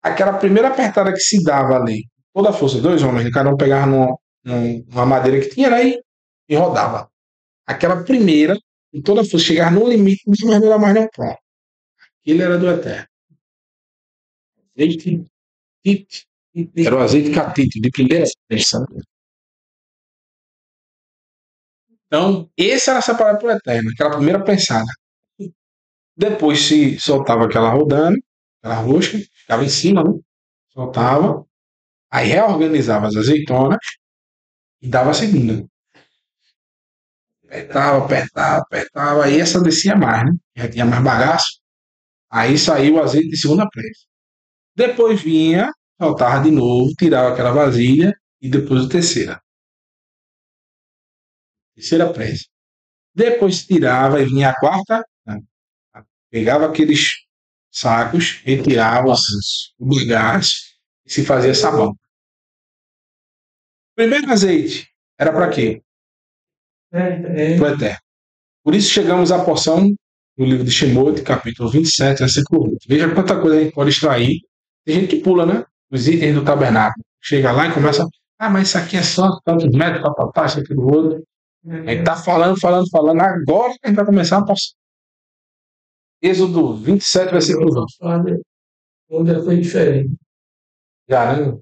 Aquela primeira apertada que se dava ali, toda a força, 2 homens, cada um pegava numa madeira que tinha aí e rodava. Aquela primeira, e toda a força, chegava no limite, mas não era mais não pronto. Ele era do Eterno. Era o azeite catite, de primeira prensa. Então, esse era separado para o eterno, aquela primeira prensada. Depois se soltava aquela rodando, aquela rosca, ficava em cima, né? Soltava, aí reorganizava as azeitonas e dava a segunda. Apertava, apertava, apertava, aí essa descia mais, né? Já tinha mais bagaço. Aí saiu o azeite de segunda prensa. Depois vinha, soltava de novo, tirava aquela vasilha e depois a terceira. Terceira prensa. Depois tirava e vinha a quarta, né? Pegava aqueles sacos, retirava o bagaço e se fazia sabão. Primeiro azeite era para quê? Para o eterno. Por isso chegamos à porção do livro de Shemot, capítulo 27, versículo 20. Veja quanta coisa a gente pode extrair. Tem gente que pula, né? Os itens do tabernáculo. Chega lá e começa, mas isso aqui é só tantos metros, papapá, isso aqui do outro. Aí tá falando. Agora que a gente vai começar a porção. Êxodo 27, versículo 20. Onde foi diferente. Já, né?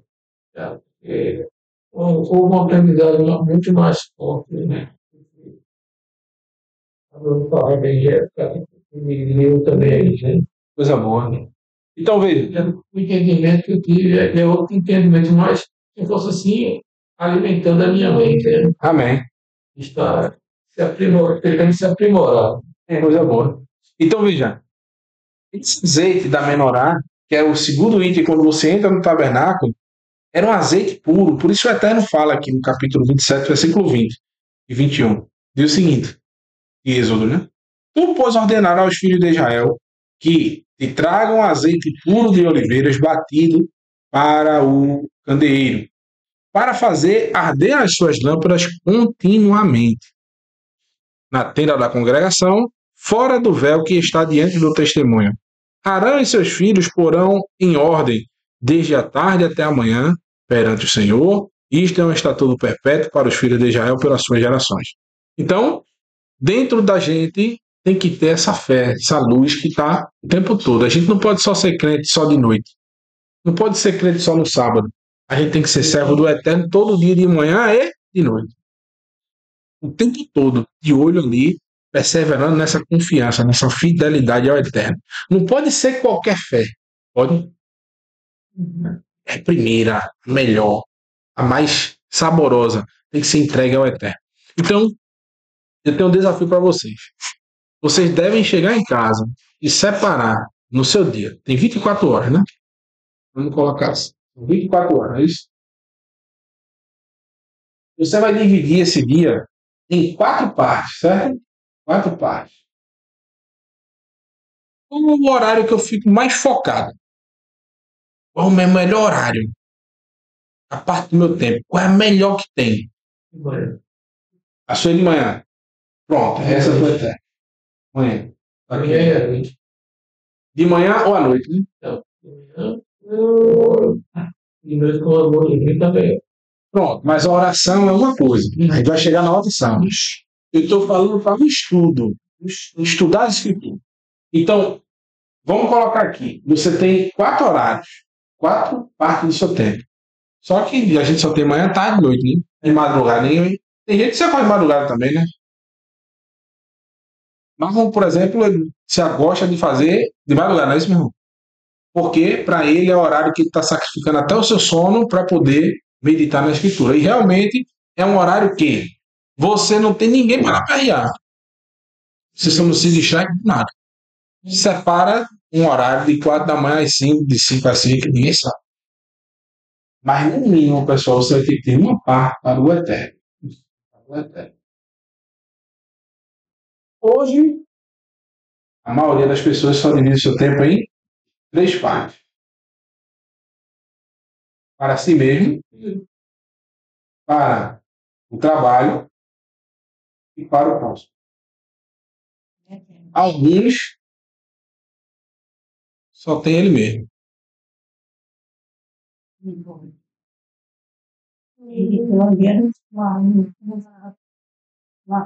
Já, porque houve uma organização muito mais forte, né? Vamos falar bem, eu também, né? Coisa boa, né? Então, veja. O entendimento que eu tive é outro entendimento, mas se fosse assim, alimentando a minha mente, né? Amém. Está se aprimorando, tentando se aprimorar. Coisa boa. Então, veja. Esse azeite da menorá, que é o segundo item quando você entra no tabernáculo, era um azeite puro. Por isso o Eterno fala aqui no capítulo 27, versículo 20 e 21. Diz o seguinte, Êxodo, né? Tu, pois, ordenarás aos filhos de Israel que te tragam azeite puro de oliveiras batido para o candeeiro, para fazer arder as suas lâmpadas continuamente. Na tenda da congregação, fora do véu que está diante do testemunho. Arão e seus filhos porão em ordem, desde a tarde até a manhã, perante o Senhor. Isto é um estatuto perpétuo para os filhos de Israel pelas suas gerações. Então, dentro da gente tem que ter essa fé, essa luz que está o tempo todo. A gente não pode só ser crente só de noite. Não pode ser crente só no sábado. A gente tem que ser servo do Eterno todo dia, de manhã e de noite. O tempo todo, de olho ali, perseverando nessa confiança, nessa fidelidade ao Eterno. Não pode ser qualquer fé. Pode? É a primeira, a melhor, a mais saborosa. Tem que ser entregue ao Eterno. Então, eu tenho um desafio para vocês. Vocês devem chegar em casa e separar no seu dia. Tem 24 horas, né? Vamos colocar assim. 24 horas, é isso? Você vai dividir esse dia em 4 partes, certo? 4 partes. Qual é o horário que eu fico mais focado? Qual é o meu melhor horário? A parte do meu tempo. Qual é a melhor que tem? A sua de manhã. Pronto, essa é a tua ideia. Manhã. Aqui. De manhã ou à noite, né? De noite com o amor de mim também. Pronto, mas a oração é uma coisa. A gente vai chegar na oração. Eu estou falando para o estudo. Estudar as escrituras. Então, vamos colocar aqui. Você tem 4 horários. 4 partes do seu tempo. Só que a gente só tem manhã, tarde e noite, né? Tem madrugada nenhuma. Tem gente que você faz madrugada também, né? Mas, por exemplo, você gosta de fazer de madrugada, não é isso, meu irmão? Porque para ele é o horário que ele está sacrificando até o seu sono para poder meditar na escritura. E realmente é um horário que você não tem ninguém para aperrear. Você não se distrai de nada. Separa um horário de 4 da manhã às 5, de 5 às 5, ninguém sabe. Mas no mínimo, pessoal, você vai ter que ter uma parte para o Eterno. Hoje, a maioria das pessoas só divide o seu tempo em 3 partes. Para si mesmo, para o trabalho e para o próximo. Alguns só tem ele mesmo.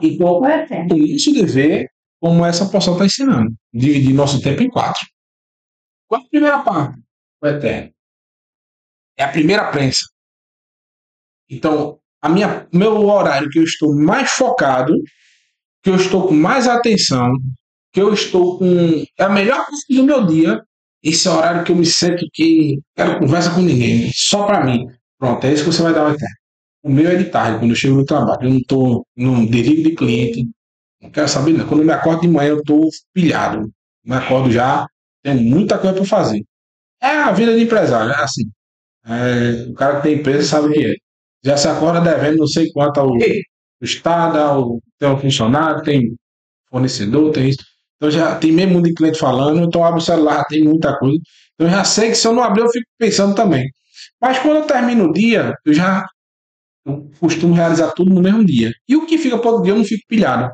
Então, é isso de ver como essa porção está ensinando. Dividir nosso tempo em 4. Qual é a primeira parte? O Eterno. É a primeira prensa. Então, meu horário que eu estou mais focado, que eu estou com mais atenção, que eu estou com a melhor parte do meu dia, esse é o horário que eu me sinto que quero conversa com ninguém, só para mim. Pronto, é isso que você vai dar ao eterno. O meu é de tarde, quando eu chego no trabalho. Eu não desligo de cliente, não quero saber, não. Quando eu me acordo de manhã, eu estou pilhado. Me acordo já, tenho muita coisa para fazer. É a vida de empresário, é assim. O cara que tem empresa sabe o que é. Já se acorda devendo não sei quanto ao Estado, tem um funcionário, tem fornecedor, tem isso. Então já tem meio mundo de cliente falando, então eu abro o celular, tem muita coisa. Então eu já sei que se eu não abrir, eu fico pensando também. Mas quando eu termino o dia, eu costumo realizar tudo no mesmo dia. E o que fica para outro dia, eu não fico pilhado,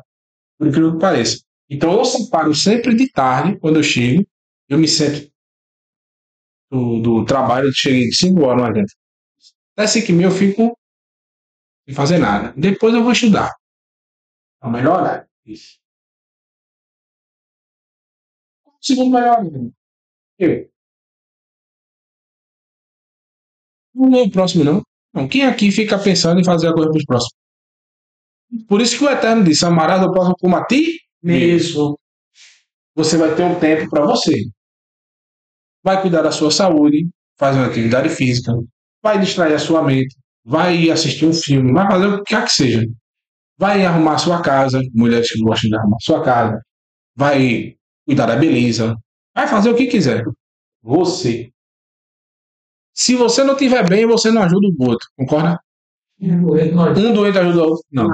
por incrível que pareça. Então eu separo sempre de tarde, quando eu chego, eu me sento do trabalho, eu cheguei 5 horas, não adianta. Até 5h30 eu fico sem fazer nada. Depois eu vou estudar. É o melhor horário. Isso. O segundo melhor horário. Eu. Não é o próximo, não. Não. Quem aqui fica pensando em fazer a coisa para os próximos? Por isso que o Eterno disse: amarás ao próximo como a ti mesmo. Você vai ter um tempo para você. Vai cuidar da sua saúde, faz uma atividade física, vai distrair a sua mente, vai assistir um filme, vai fazer o que quer que seja. Vai arrumar a sua casa, mulheres que gostam de arrumar a sua casa, vai cuidar da beleza, vai fazer o que quiser. Você. Se você não estiver bem, você não ajuda o outro, concorda? Um doente ajuda o outro? Não.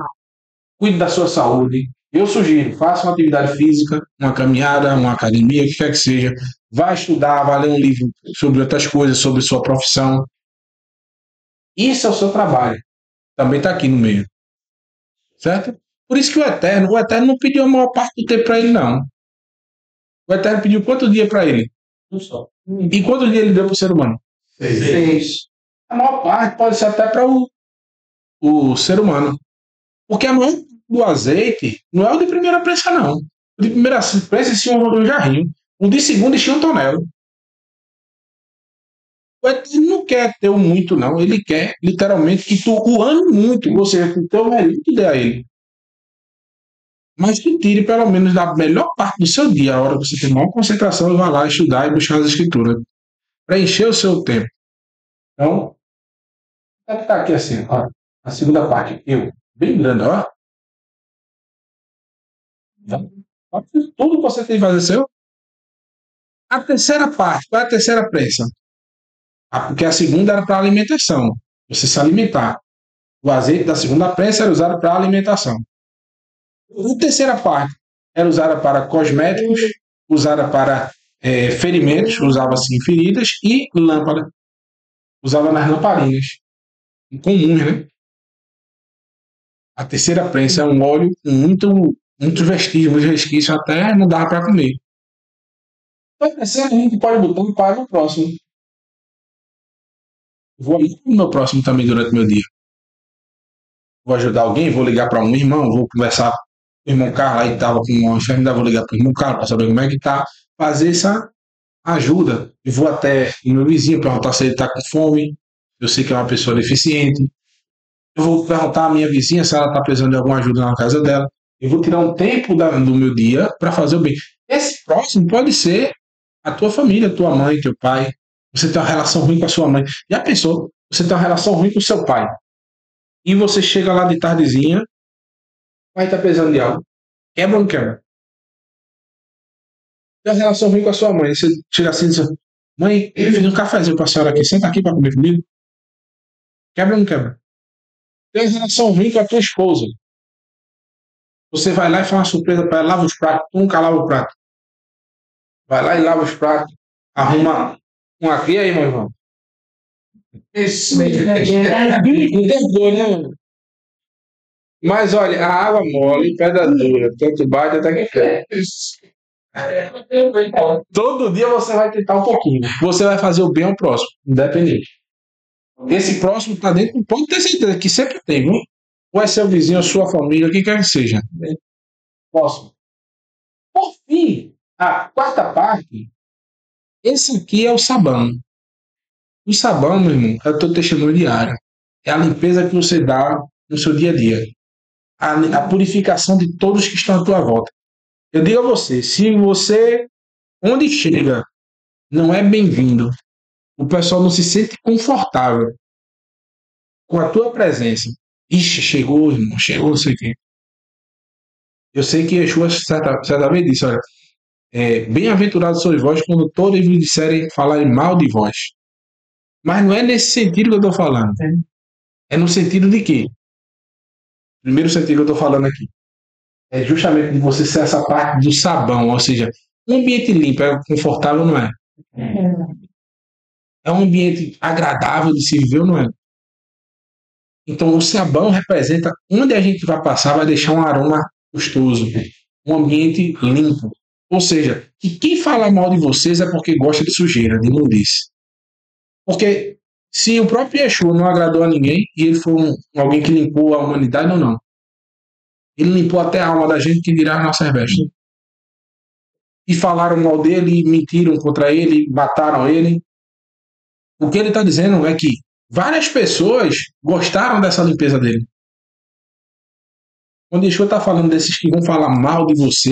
Cuide da sua saúde. Eu sugiro, faça uma atividade física, uma caminhada, uma academia, o que quer que seja. Vá estudar, vá ler um livro sobre outras coisas, sobre sua profissão. Isso é o seu trabalho. Também está aqui no meio. Certo? Por isso que o Eterno não pediu a maior parte do tempo para ele, não. O Eterno pediu quantos dias para ele? Um só. E quantos dias ele deu para o ser humano? 6. A maior parte pode ser até para o ser humano. Porque a maior do azeite não é o de primeira prensa, não. O de primeira prensa tinha um jarrinho. O de segunda tinha um tonel. O Eterno não quer ter o muito, não. Ele quer, literalmente, que tu o ame muito. Ou seja, que o teu melhor que dê a ele. Mas que tire pelo menos da melhor parte do seu dia, a hora que você tem maior concentração, e vá lá estudar e buscar as escrituras. Para encher o seu tempo. Então, deve estar aqui assim, ó. A segunda parte, eu. Bem grande, ó. Então, tudo que você tem que fazer seu. A terceira parte, qual é a terceira prensa? Porque a segunda era para alimentação. Você se alimentar. O azeite da segunda prensa era usado para alimentação. A terceira parte era usada para cosméticos, usada para ferimentos, usava-se em feridas, e lâmpada. Usava nas lamparinas. Comuns, né? A terceira prensa é um óleo com muitos resquícios, até não dava para comer. Então, a gente pode botar para o próximo. Vou olhar para o meu próximo também durante o meu dia. Vou ajudar alguém, vou ligar para um irmão, vou conversar com o irmão Carlos, aí estava com uma enfermidade, vou ligar para o irmão Carlos para saber como é que está. Fazer essa ajuda. Eu vou até o meu vizinho perguntar se ele está com fome. Eu sei que é uma pessoa deficiente. Eu vou perguntar à minha vizinha se ela está precisando de alguma ajuda na casa dela. Eu vou tirar um tempo do meu dia para fazer o bem. Esse próximo pode ser a tua família, tua mãe, teu pai. Você tem uma relação ruim com a sua mãe. Já pensou? Você tem uma relação ruim com o seu pai. E você chega lá de tardezinha, o pai está precisando de algo. Quebra ou não quebra? Tem uma relação ruim com a sua mãe. Você chega assim e diz: mãe, eu fiz um cafezinho para a senhora aqui. Senta aqui para comer comigo. Quebra ou não quebra? Tem uma relação ruim com a tua esposa. Você vai lá e faz uma surpresa para ela, lava os pratos, tu nunca lava o prato. Vai lá e lava os pratos, arruma uma cria aí, meu irmão. Isso mesmo. Entendeu, né? Mas olha, a água mole, pedra dura, tanto bate até que quer. Todo dia você vai tentar um pouquinho. Você vai fazer o bem ao próximo, independente. Esse próximo está dentro, pode ter certeza que sempre tem, viu? Ou é seu vizinho, ou sua família, o que quer que seja. Próximo. Por fim, a quarta parte, esse aqui é o sabão. O sabão, meu irmão, é o teu testemunho diário. é a limpeza que você dá no seu dia a dia. A purificação de todos que estão à tua volta. Eu digo a você, se você, onde chega, não é bem-vindo, o pessoal não se sente confortável com a tua presença. Ixi, chegou, irmão, chegou, não sei o quê. Eu sei que Yeshua certa vez disse, olha, bem-aventurados sois vós quando todos vos disserem falarem mal de vós. Mas não é nesse sentido que eu estou falando. É no sentido de quê? Primeiro sentido que eu estou falando aqui. É justamente de você ser essa parte do sabão, ou seja, um ambiente limpo, é confortável, não é? É um ambiente agradável de se viver, não é? Então, o sabão representa onde a gente vai passar, vai deixar um aroma gostoso, um ambiente limpo. Ou seja, que quem fala mal de vocês é porque gosta de sujeira, de imundície. Porque se o próprio Yeshua não agradou a ninguém, e ele foi alguém que limpou a humanidade, não. Ele limpou até a alma da gente, que dirá a nossa vestes. E falaram mal dele, mentiram contra ele, mataram ele. O que ele está dizendo é que várias pessoas gostaram dessa limpeza dele. Quando Yeshua está falando desses que vão falar mal de você,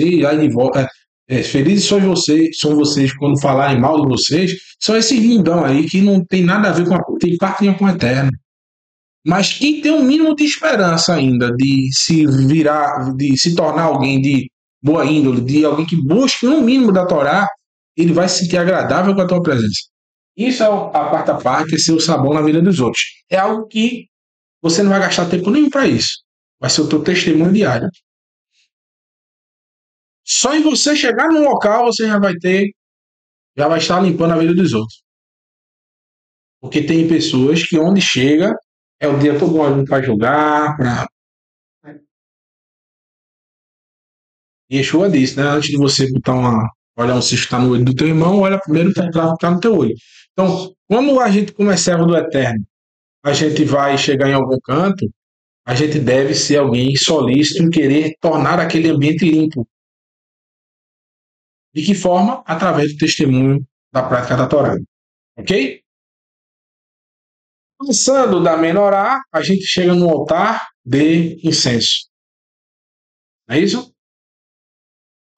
felizes são vocês quando falarem mal de vocês, são esses lindão aí que não tem nada a ver tem parte com o eterno. Mas quem tem um mínimo de esperança ainda de se virar, de se tornar alguém de boa índole, de alguém que busque no mínimo da Torá, ele vai se sentir agradável com a tua presença. Isso é a quarta parte, é ser o sabão na vida dos outros. É algo que você não vai gastar tempo nenhum para isso. Vai ser o teu testemunho diário. Só em você chegar num local, você já vai estar limpando a vida dos outros. Porque tem pessoas que onde chega, é o dia todo mundo para jogar, para... Yeshua disse, né? Antes de você olhar um cisto que está no olho do teu irmão, olha primeiro o que está no teu olho. Então, quando a gente como é servo do Eterno, a gente vai chegar em algum canto, a gente deve ser alguém solícito em querer tornar aquele ambiente limpo. De que forma? Através do testemunho da prática da Torá. Ok? Passando da menorá, a gente chega no altar de incenso. Não é isso?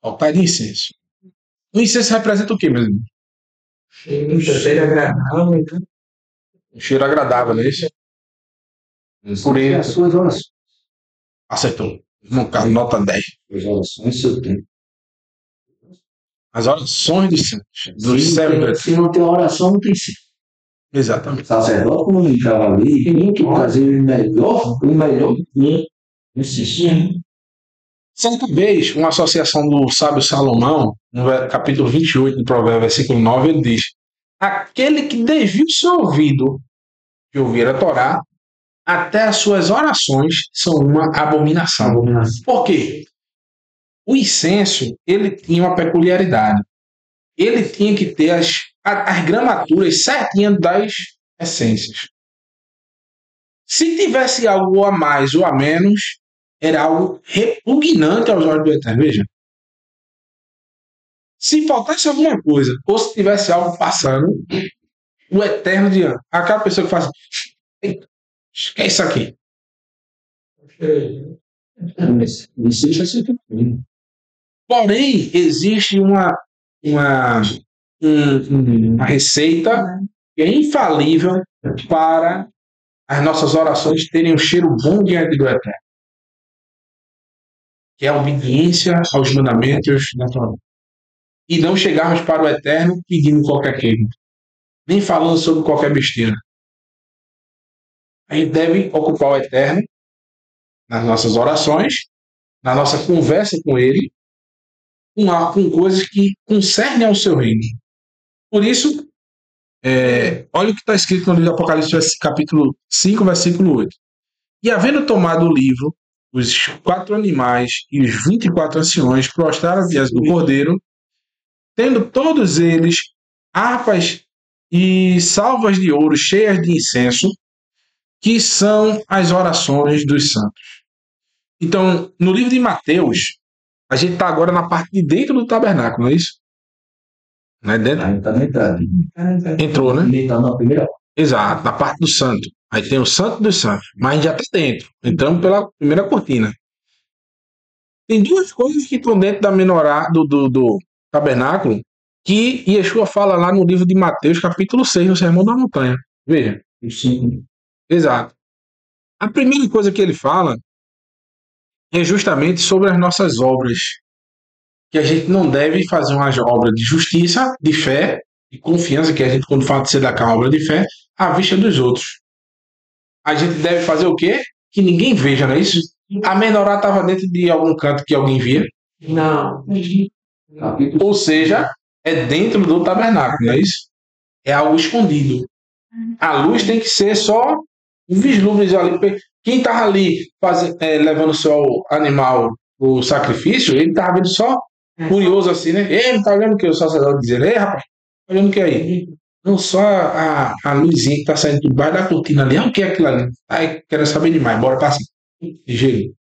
Altar de incenso. O incenso representa o quê, meu irmão? Cheiro agradável. Um cheiro agradável, não é isso? Por ele, as suas orações. Acertou. Nota 10. As orações, seu tempo. As orações dos santos. Se não tem oração, não tem sim. Exatamente. O sacerdote não estava ali, tem que trazer o melhor Certa vez, uma associação do sábio Salomão, no capítulo 28 do Provérbio, versículo 9, ele diz: aquele que desvia o seu ouvido de ouvir a Torá, até as suas orações são uma abominação. Por quê? O incenso, ele tinha uma peculiaridade. Ele tinha que ter as gramaturas certinhas das essências. Se tivesse algo a mais ou a menos, era algo repugnante aos olhos do Eterno. Veja. Se faltasse alguma coisa, ou se tivesse algo passando, o Eterno diante, aquela pessoa que faz, que é isso aqui? Porém, existe uma receita que é infalível para as nossas orações terem um cheiro bom diante do Eterno, que é a obediência aos mandamentos da Torá. E não chegarmos para o Eterno pedindo qualquer coisa, nem falando sobre qualquer besteira. A gente deve ocupar o Eterno nas nossas orações, na nossa conversa com Ele, com coisas que concernem ao seu reino. Por isso, olha o que está escrito no livro do Apocalipse, capítulo 5, versículo 8. E havendo tomado o livro, os 4 animais e os 24 anciões prostraram diante do Cordeiro, tendo todos eles harpas e salvas de ouro cheias de incenso, que são as orações dos santos. Então, no livro de Mateus, a gente está agora na parte de dentro do tabernáculo, não é isso? Não é dentro? Está na entrada. Entrou, né? Ele está na primeira. Exato, na parte do santo. Aí tem o Santo dos Santos, mas a gente já está dentro. Entramos pela primeira cortina. Tem duas coisas que estão dentro da menorá, do tabernáculo, que Yeshua fala lá no livro de Mateus, capítulo 6, no Sermão da Montanha. Veja. Sim. Exato. A primeira coisa que ele fala é justamente sobre as nossas obras. Que a gente não deve fazer uma obra de justiça, de fé e confiança, que a gente, quando fala de ser daquela obra de fé, à vista dos outros. A gente deve fazer o quê? Que ninguém veja, não é isso? A menorá estava dentro de algum canto que alguém via. Não. Ou seja, é dentro do tabernáculo, não é isso? É algo escondido. A luz tem que ser só um vislumbre ali. Quem estava ali levando o seu animal para o sacrifício, ele estava vendo só curioso assim, né? Ei, tá olhando o que o sacerdote dizia? Ei, rapaz, tá olhando o que aí? Não só a luzinha que está saindo por baixo da cortina ali. O que é aquilo ali? Ai, quero saber demais, bora passar. Gelo.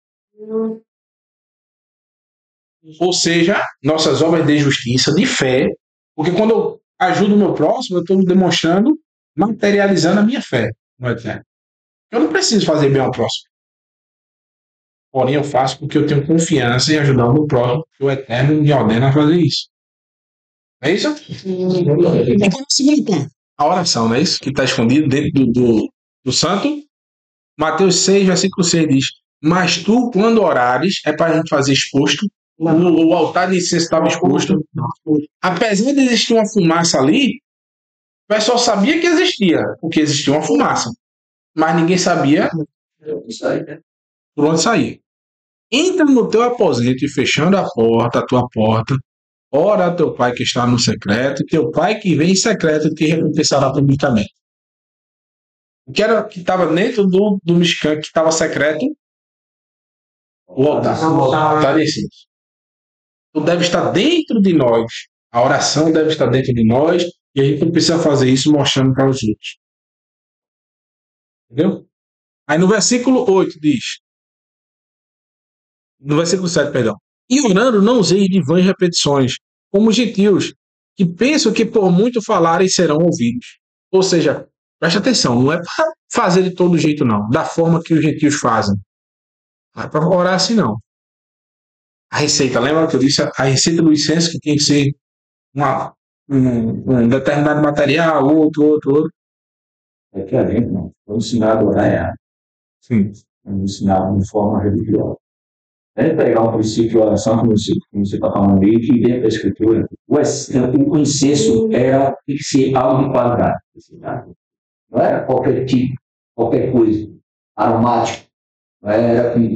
Ou seja, nossas obras de justiça, de fé, porque quando eu ajudo o meu próximo, eu estou demonstrando, materializando a minha fé no Eterno. Eu não preciso fazer bem ao próximo. Porém, eu faço porque eu tenho confiança em ajudar o meu próximo, porque o Eterno me ordena a fazer isso. Não é isso? A oração, não é isso? Que está escondido dentro do santo. Mateus 6, versículo 6 diz: mas tu, quando orares, é para a gente fazer exposto. O altar de incenso estava exposto. Apesar de existir uma fumaça ali, o pessoal sabia que existia, porque existia uma fumaça. Mas ninguém sabia por onde sair. Entra no teu aposento e fechando a tua porta, ora a teu pai que está no secreto, e teu pai que vem em secreto te recompensará publicamente. O que estava dentro do Mishkan, que estava secreto? O altar. O altar de incenso. Então deve estar dentro de nós. A oração deve estar dentro de nós e a gente não precisa fazer isso mostrando para os outros. Entendeu? Aí no versículo 8 diz, no versículo 7, perdão, e orando não usei de vãs repetições, como os gentios, que pensam que por muito falarem serão ouvidos. Ou seja, preste atenção, não é para fazer de todo jeito não, da forma que os gentios fazem. Não é para orar assim não. A receita, lembra que eu disse? A receita do incenso que tem que ser um determinado material, outro. É que a gente não foi ensinado a orar errado. Sim. Foi ensinado de forma religiosa. É pegar um princípio de oração, como você está falando aí, que dentro da Escritura, o incenso tem que ser algo de qualidade. Não era qualquer tipo, qualquer coisa, aromático. Não era o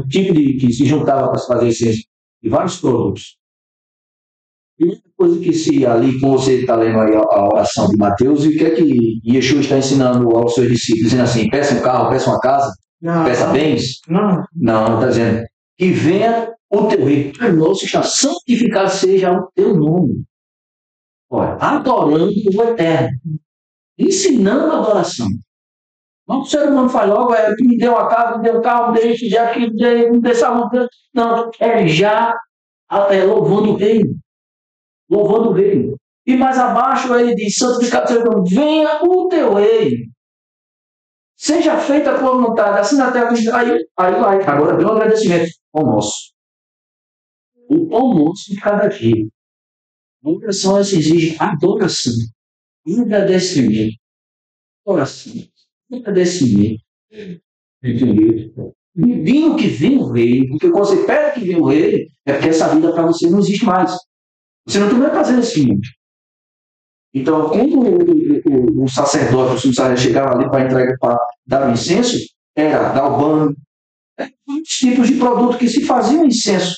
tipo que se juntava para se fazer incenso de vários produtos. E outra coisa que se ali, como você está lendo aí a oração de Mateus, e o que é que Yeshua está ensinando aos seus discípulos, dizendo assim, peça um carro, peça uma casa, peça bens? Não, está dizendo, que venha o teu reino, nosso está santificado seja o teu nome. Olha, adorando o Eterno, ensinando a adoração. Não o ser humano faz logo, me deu uma casa, me deu um carro, me deu isso, já que me deu saúde. Não, já louvando o reino. Louvando o reino. E mais abaixo ele diz, santificado seja o teu nome, venha o teu reino. Seja feita a tua vontade, assim na terra. Aí, agora vem um agradecimento ao nosso. O pão nosso de cada dia. A oração exige adoração. Agradecimento. Oração. Agradecimento. Entendeu? E vindo que vem o rei, porque quando você pede que vem o rei, é porque essa vida para você não existe mais. Você não tem mais prazer nesse mundo. Então, quando o sacerdote, o sumo chegava ali para entregar, para dar o incenso, era galbano, muitos tipos de produto que se faziam incenso.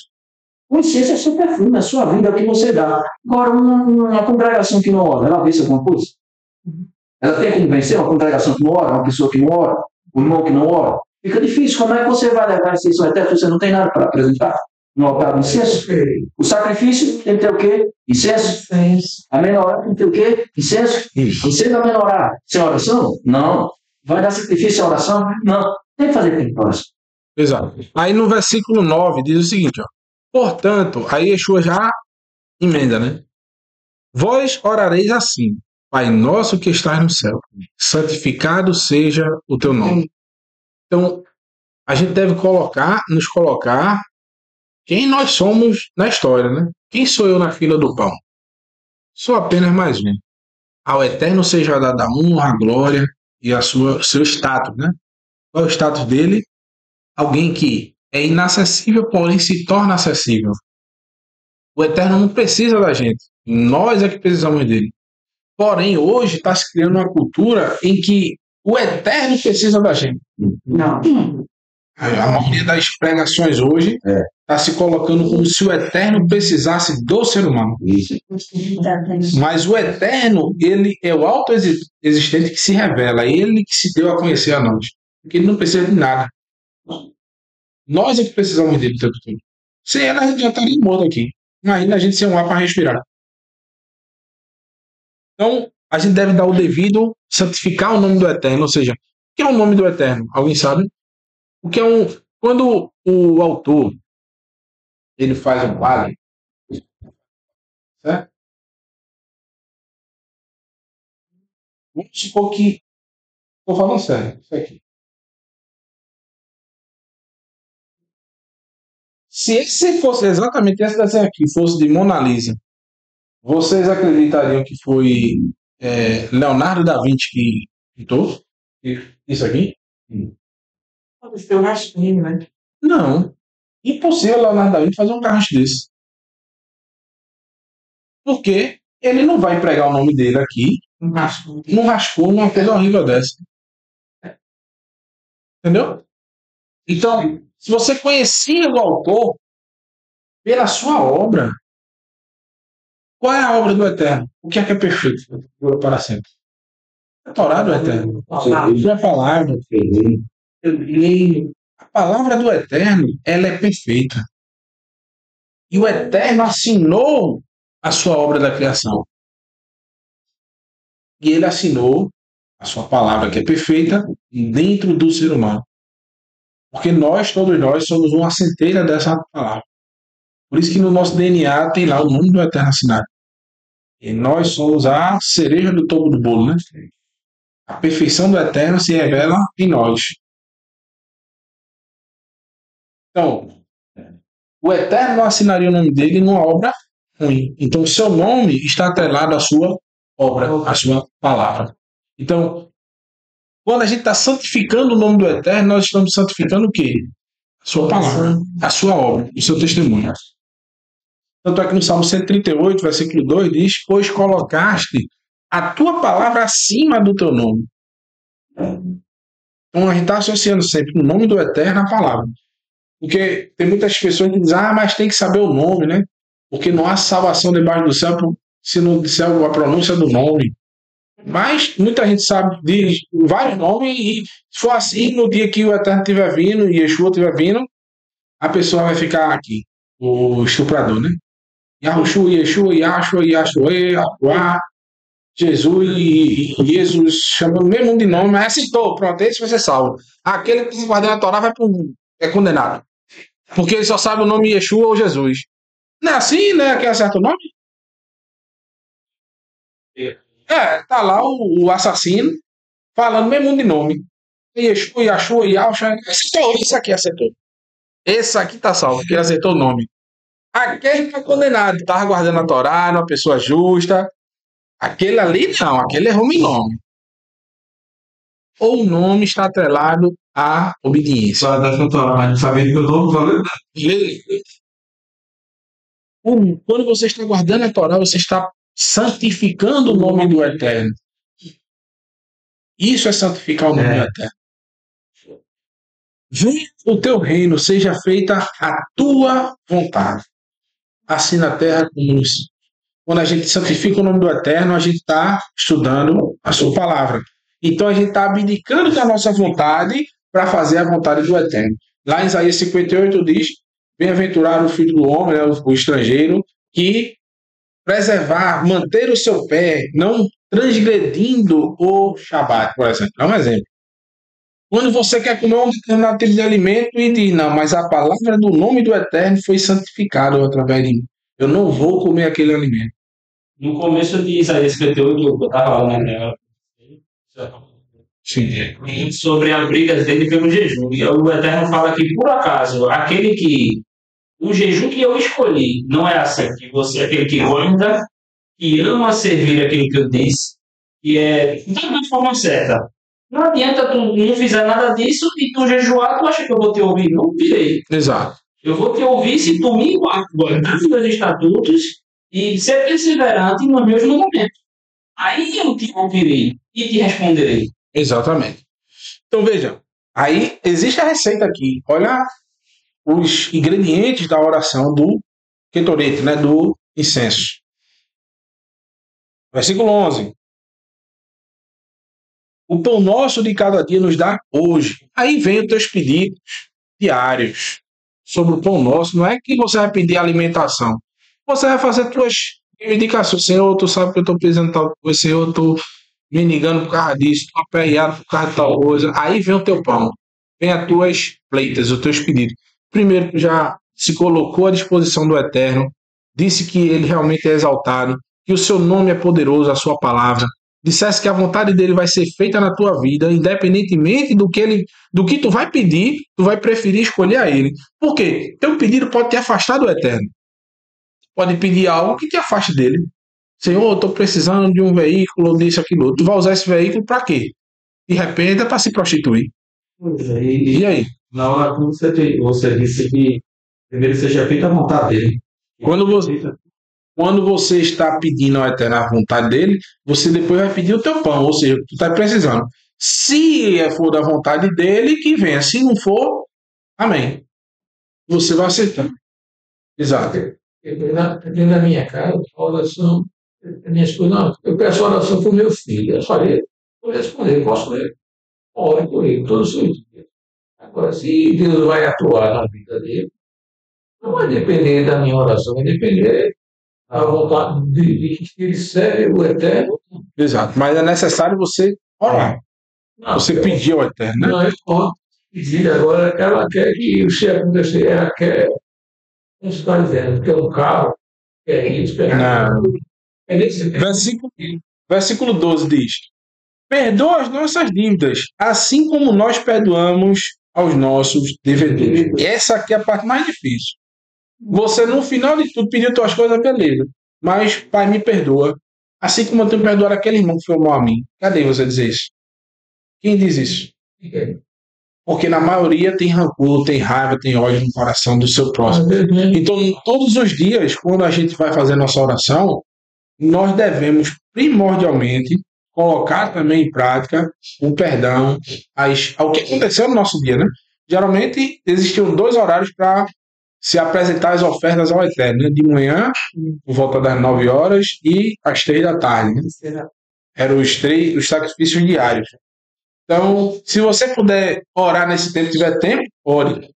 O incenso é seu perfume, é a sua vida, é o que você dá. Agora, uma congregação que não ora, ela vence alguma coisa? Ela tem como vencer uma congregação que não ora, uma pessoa que não ora, um irmão que não ora? Fica difícil. Como é que você vai levar incenso ao Eterno se você não tem nada para apresentar no altar do incenso? O sacrifício tem que ter o quê? Incenso. A menorá tem que ter o quê? Incenso. Você vai menorar sem oração? Não. Vai dar sacrifício sem oração? Não. Tem que fazer com oração. Exato. Aí no versículo 9 diz o seguinte, ó. Portanto, aí Yeshua já emenda, né? Vós orareis assim. Pai nosso que estás no céu, santificado seja o teu nome. Então, a gente deve nos colocar quem nós somos na história, né? Quem sou eu na fila do pão? Sou apenas mais um. Ao Eterno seja dada a honra, a glória e seu status, né? Qual é o status dele? Alguém que é inacessível, porém se torna acessível. O Eterno não precisa da gente. Nós é que precisamos dele. Porém, hoje está se criando uma cultura em que o Eterno precisa da gente. Não. A maioria das pregações hoje está se colocando como se o Eterno precisasse do ser humano. Isso. Mas o Eterno, ele é o autoexistente que se revela. Ele que se deu a conhecer a nós. Porque ele não precisa de nada. Nós é que precisamos dele o tempo todo. Sem ela, a gente já estaria morto aqui. Imagina a gente sem um ar para respirar. Então, a gente deve dar o devido, santificar o nome do Eterno. Ou seja, o que é o nome do Eterno? Alguém sabe? O que é quando o autor ele faz um quadro, certo? Vamos supor que estou falando sério, isso aqui. Se esse fosse exatamente esse desenho aqui, fosse de Mona Lisa, vocês acreditariam que foi Leonardo da Vinci que pintou isso aqui? Pode ser um rascunho, né? Não. Impossível Leonardo da Vinci fazer um carro desse. Porque ele não vai empregar o nome dele aqui Um rascunho. num rascunho, numa coisa horrível dessa. Entendeu? Então, se você conhecia o autor pela sua obra, qual é a obra do Eterno? O que é perfeito? Dura para sempre. A Torá do Eterno. A palavra. A palavra do Eterno, ela é perfeita. E o Eterno assinou a sua obra da criação. E ele assinou a sua palavra, que é perfeita, dentro do ser humano. Porque todos nós, somos uma centelha dessa palavra. Por isso que no nosso DNA tem lá o nome do Eterno assinado. E nós somos a cereja do topo do bolo, né? A perfeição do Eterno se revela em nós. Então, o Eterno não assinaria o nome dele numa obra ruim. Então, o seu nome está atrelado à sua obra, à sua palavra. Então, quando a gente está santificando o nome do Eterno, nós estamos santificando o quê? A sua palavra, a sua obra, o seu testemunho. Tanto é que no Salmo 138, versículo 2, diz: pois colocaste a tua palavra acima do teu nome. Então, a gente está associando sempre o nome do Eterno à palavra. Porque tem muitas pessoas que dizem, mas tem que saber o nome, né? Porque não há salvação debaixo do céu se não disser a pronúncia do nome. Mas muita gente sabe de vários nomes e se for assim, no dia que o Eterno estiver vindo e Yeshua estiver vindo, a pessoa vai ficar aqui, o estuprador, né? Yahushua, Yeshua, Yahshua, Yahshua, Jesus e Jesus, chamando o mesmo de nome, mas aceitou, pronto, esse vai ser salvo. Aquele que está guardando a Torá é condenado. Porque ele só sabe o nome Yeshua ou Jesus. Não é assim, né? Que acerta o nome? Tá lá o assassino falando mesmo de nome. Yeshua, Yahshua, Yahshua. Esse aqui acertou. Esse aqui tá salvo, porque ele acertou o nome. Aquele que é condenado, estava guardando a Torá, uma pessoa justa. Aquele ali não, aquele errou meu nome. Ou o nome está atrelado à obediência. Mas não sabia que o nome valeu. Quando você está guardando a Torá, você está santificando o nome do Eterno. Isso é santificar o nome do Eterno. Venha o teu reino, seja feita a tua vontade, assim na terra como no céu. Quando a gente santifica o nome do Eterno, a gente está estudando a sua palavra. Então a gente está abdicando da nossa vontade para fazer a vontade do Eterno. Lá em Isaías 58 diz: bem-aventurado o filho do homem, né, o estrangeiro, que preservar, manter o seu pé, não transgredindo o Shabat, por exemplo. É um exemplo. Quando você quer comer um determinado tipo de alimento e diz, não, mas a palavra do nome do Eterno foi santificada através de mim. Eu não vou comer aquele alimento. No começo de Isaías 58, eu estava lá na Sim. sobre as brigas dele pelo jejum. E o Eterno fala que, por acaso, o jejum que eu escolhi não é assim, que você é aquele que guarda, que ama servir aquilo que eu disse, que é da forma certa. Não adianta tu não fizer nada disso e tu jejuar, tu acha que eu vou te ouvir? Não virei. Exato. Eu vou te ouvir se tu me guardar os meus estatutos e ser perseverante nos meus mandamentos. Aí eu te ouvirei e te responderei. Exatamente. Então veja, aí existe a receita aqui. Olha os ingredientes da oração do Ketoret, né, do incenso. Versículo 11. O pão nosso de cada dia nos dá hoje. Aí vem os teus pedidos diários sobre o pão nosso. Não é que você vai pedir alimentação. Você vai fazer tuas reivindicações. Senhor, tu sabe que eu estou precisando de tal coisa. Senhor, eu estou me ligando por causa disso. Estou aperreado por causa de tal coisa. Aí vem o teu pão. Vem as tuas pleitas, os teus pedidos. Primeiro, tu já se colocou à disposição do Eterno. Disse que ele realmente é exaltado. Que o seu nome é poderoso, a sua palavra. Dissesse que a vontade dele vai ser feita na tua vida, independentemente do que tu vai pedir, tu vai preferir escolher a ele. Por quê? Teu pedido pode te afastar do Eterno. Pode pedir algo que te afaste dele. Senhor, eu estou precisando de um veículo, disso, aquilo outro. Tu vai usar esse veículo para quê? De repente é para se prostituir. E aí? Na hora que você disse que primeiro seja feita a vontade dele. Quando você está pedindo ao Eterno a vontade dele, você depois vai pedir o teu pão, ou seja, tu está precisando. Se for da vontade dele, que venha. Se não for, amém. Você vai aceitar. Exato. Dentro da minha casa, a oração, a minha esposa, não, eu peço oração para o meu filho. Eu falei, vou responder, posso ler. Ore por ele, todos os dias. Agora, se Deus vai atuar na vida dele, não vai depender da minha oração, vai depender da vontade de que ele serve o Eterno. Exato. Mas é necessário você orar. Não, Você pedir ao Eterno, né? não, eu posso pedir agora, ela quer que o chefe aconteça, ela quer, como você está dizendo, quer um carro, quer isso, quer aquilo. É nesse Versículo 12 diz: perdoa as nossas dívidas, assim como nós perdoamos aos nossos devedores. Essa aqui é a parte mais difícil. Você, no final de tudo, pediu tuas coisas, beleza. Mas, Pai, me perdoa. Assim como eu tenho perdoado aquele irmão que foi mal a mim. Cadê você dizer isso? Quem diz isso? Porque na maioria tem rancor, tem raiva, tem ódio no coração do seu próximo. Então, todos os dias, quando a gente vai fazer nossa oração, nós devemos primordialmente colocar também em prática o perdão ao que aconteceu no nosso dia, né? Geralmente existiam 2 horários para se apresentar as ofertas ao Eterno, né? De manhã, por volta das 9 horas, e às 3 da tarde. Né? Eram os sacrifícios diários. Então, se você puder orar nesse tempo, tiver tempo, ore.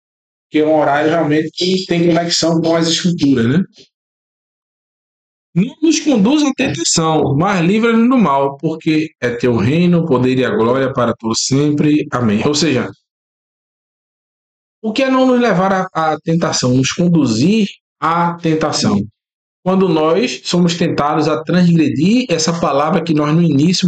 Que é um horário realmente que tem conexão com as escrituras, né? Não nos conduz à tentação, mas livra-nos do mal, porque é teu reino, o poder e a glória para todos sempre. Amém. Ou seja, o que é não nos levar à tentação? Nos conduzir à tentação. Quando nós somos tentados a transgredir essa palavra que nós no início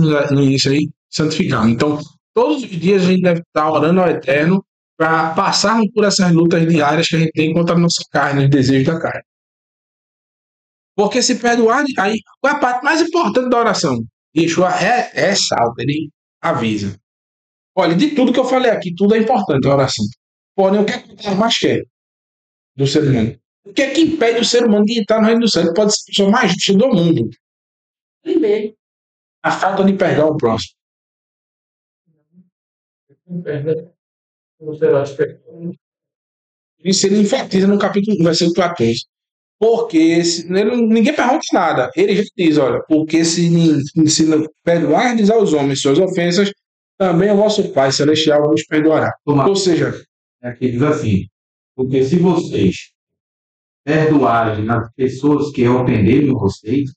aí santificamos. Então, todos os dias a gente deve estar orando ao Eterno para passarmos por essas lutas diárias que a gente tem contra a nossa carne, os desejos da carne. Porque se perdoar, aí qual é a parte mais importante da oração? Yeshua ressalta, ele avisa. Olha, de tudo que eu falei aqui, tudo é importante a oração. Porém, o que é que Deus mais quer do ser humano? O que é que impede o ser humano de entrar no reino do céu? Ele pode ser a pessoa mais justa do mundo. Primeiro, a falta de perdão ao próximo. Isso ele enfatiza no versículo 14. Porque ninguém pergunta nada. Ele já diz, olha, porque se perdoardes aos homens suas ofensas, também o vosso Pai Celestial vos perdoará. Ou seja, aqui diz assim, porque se vocês perdoarem as pessoas que ofenderam vocês,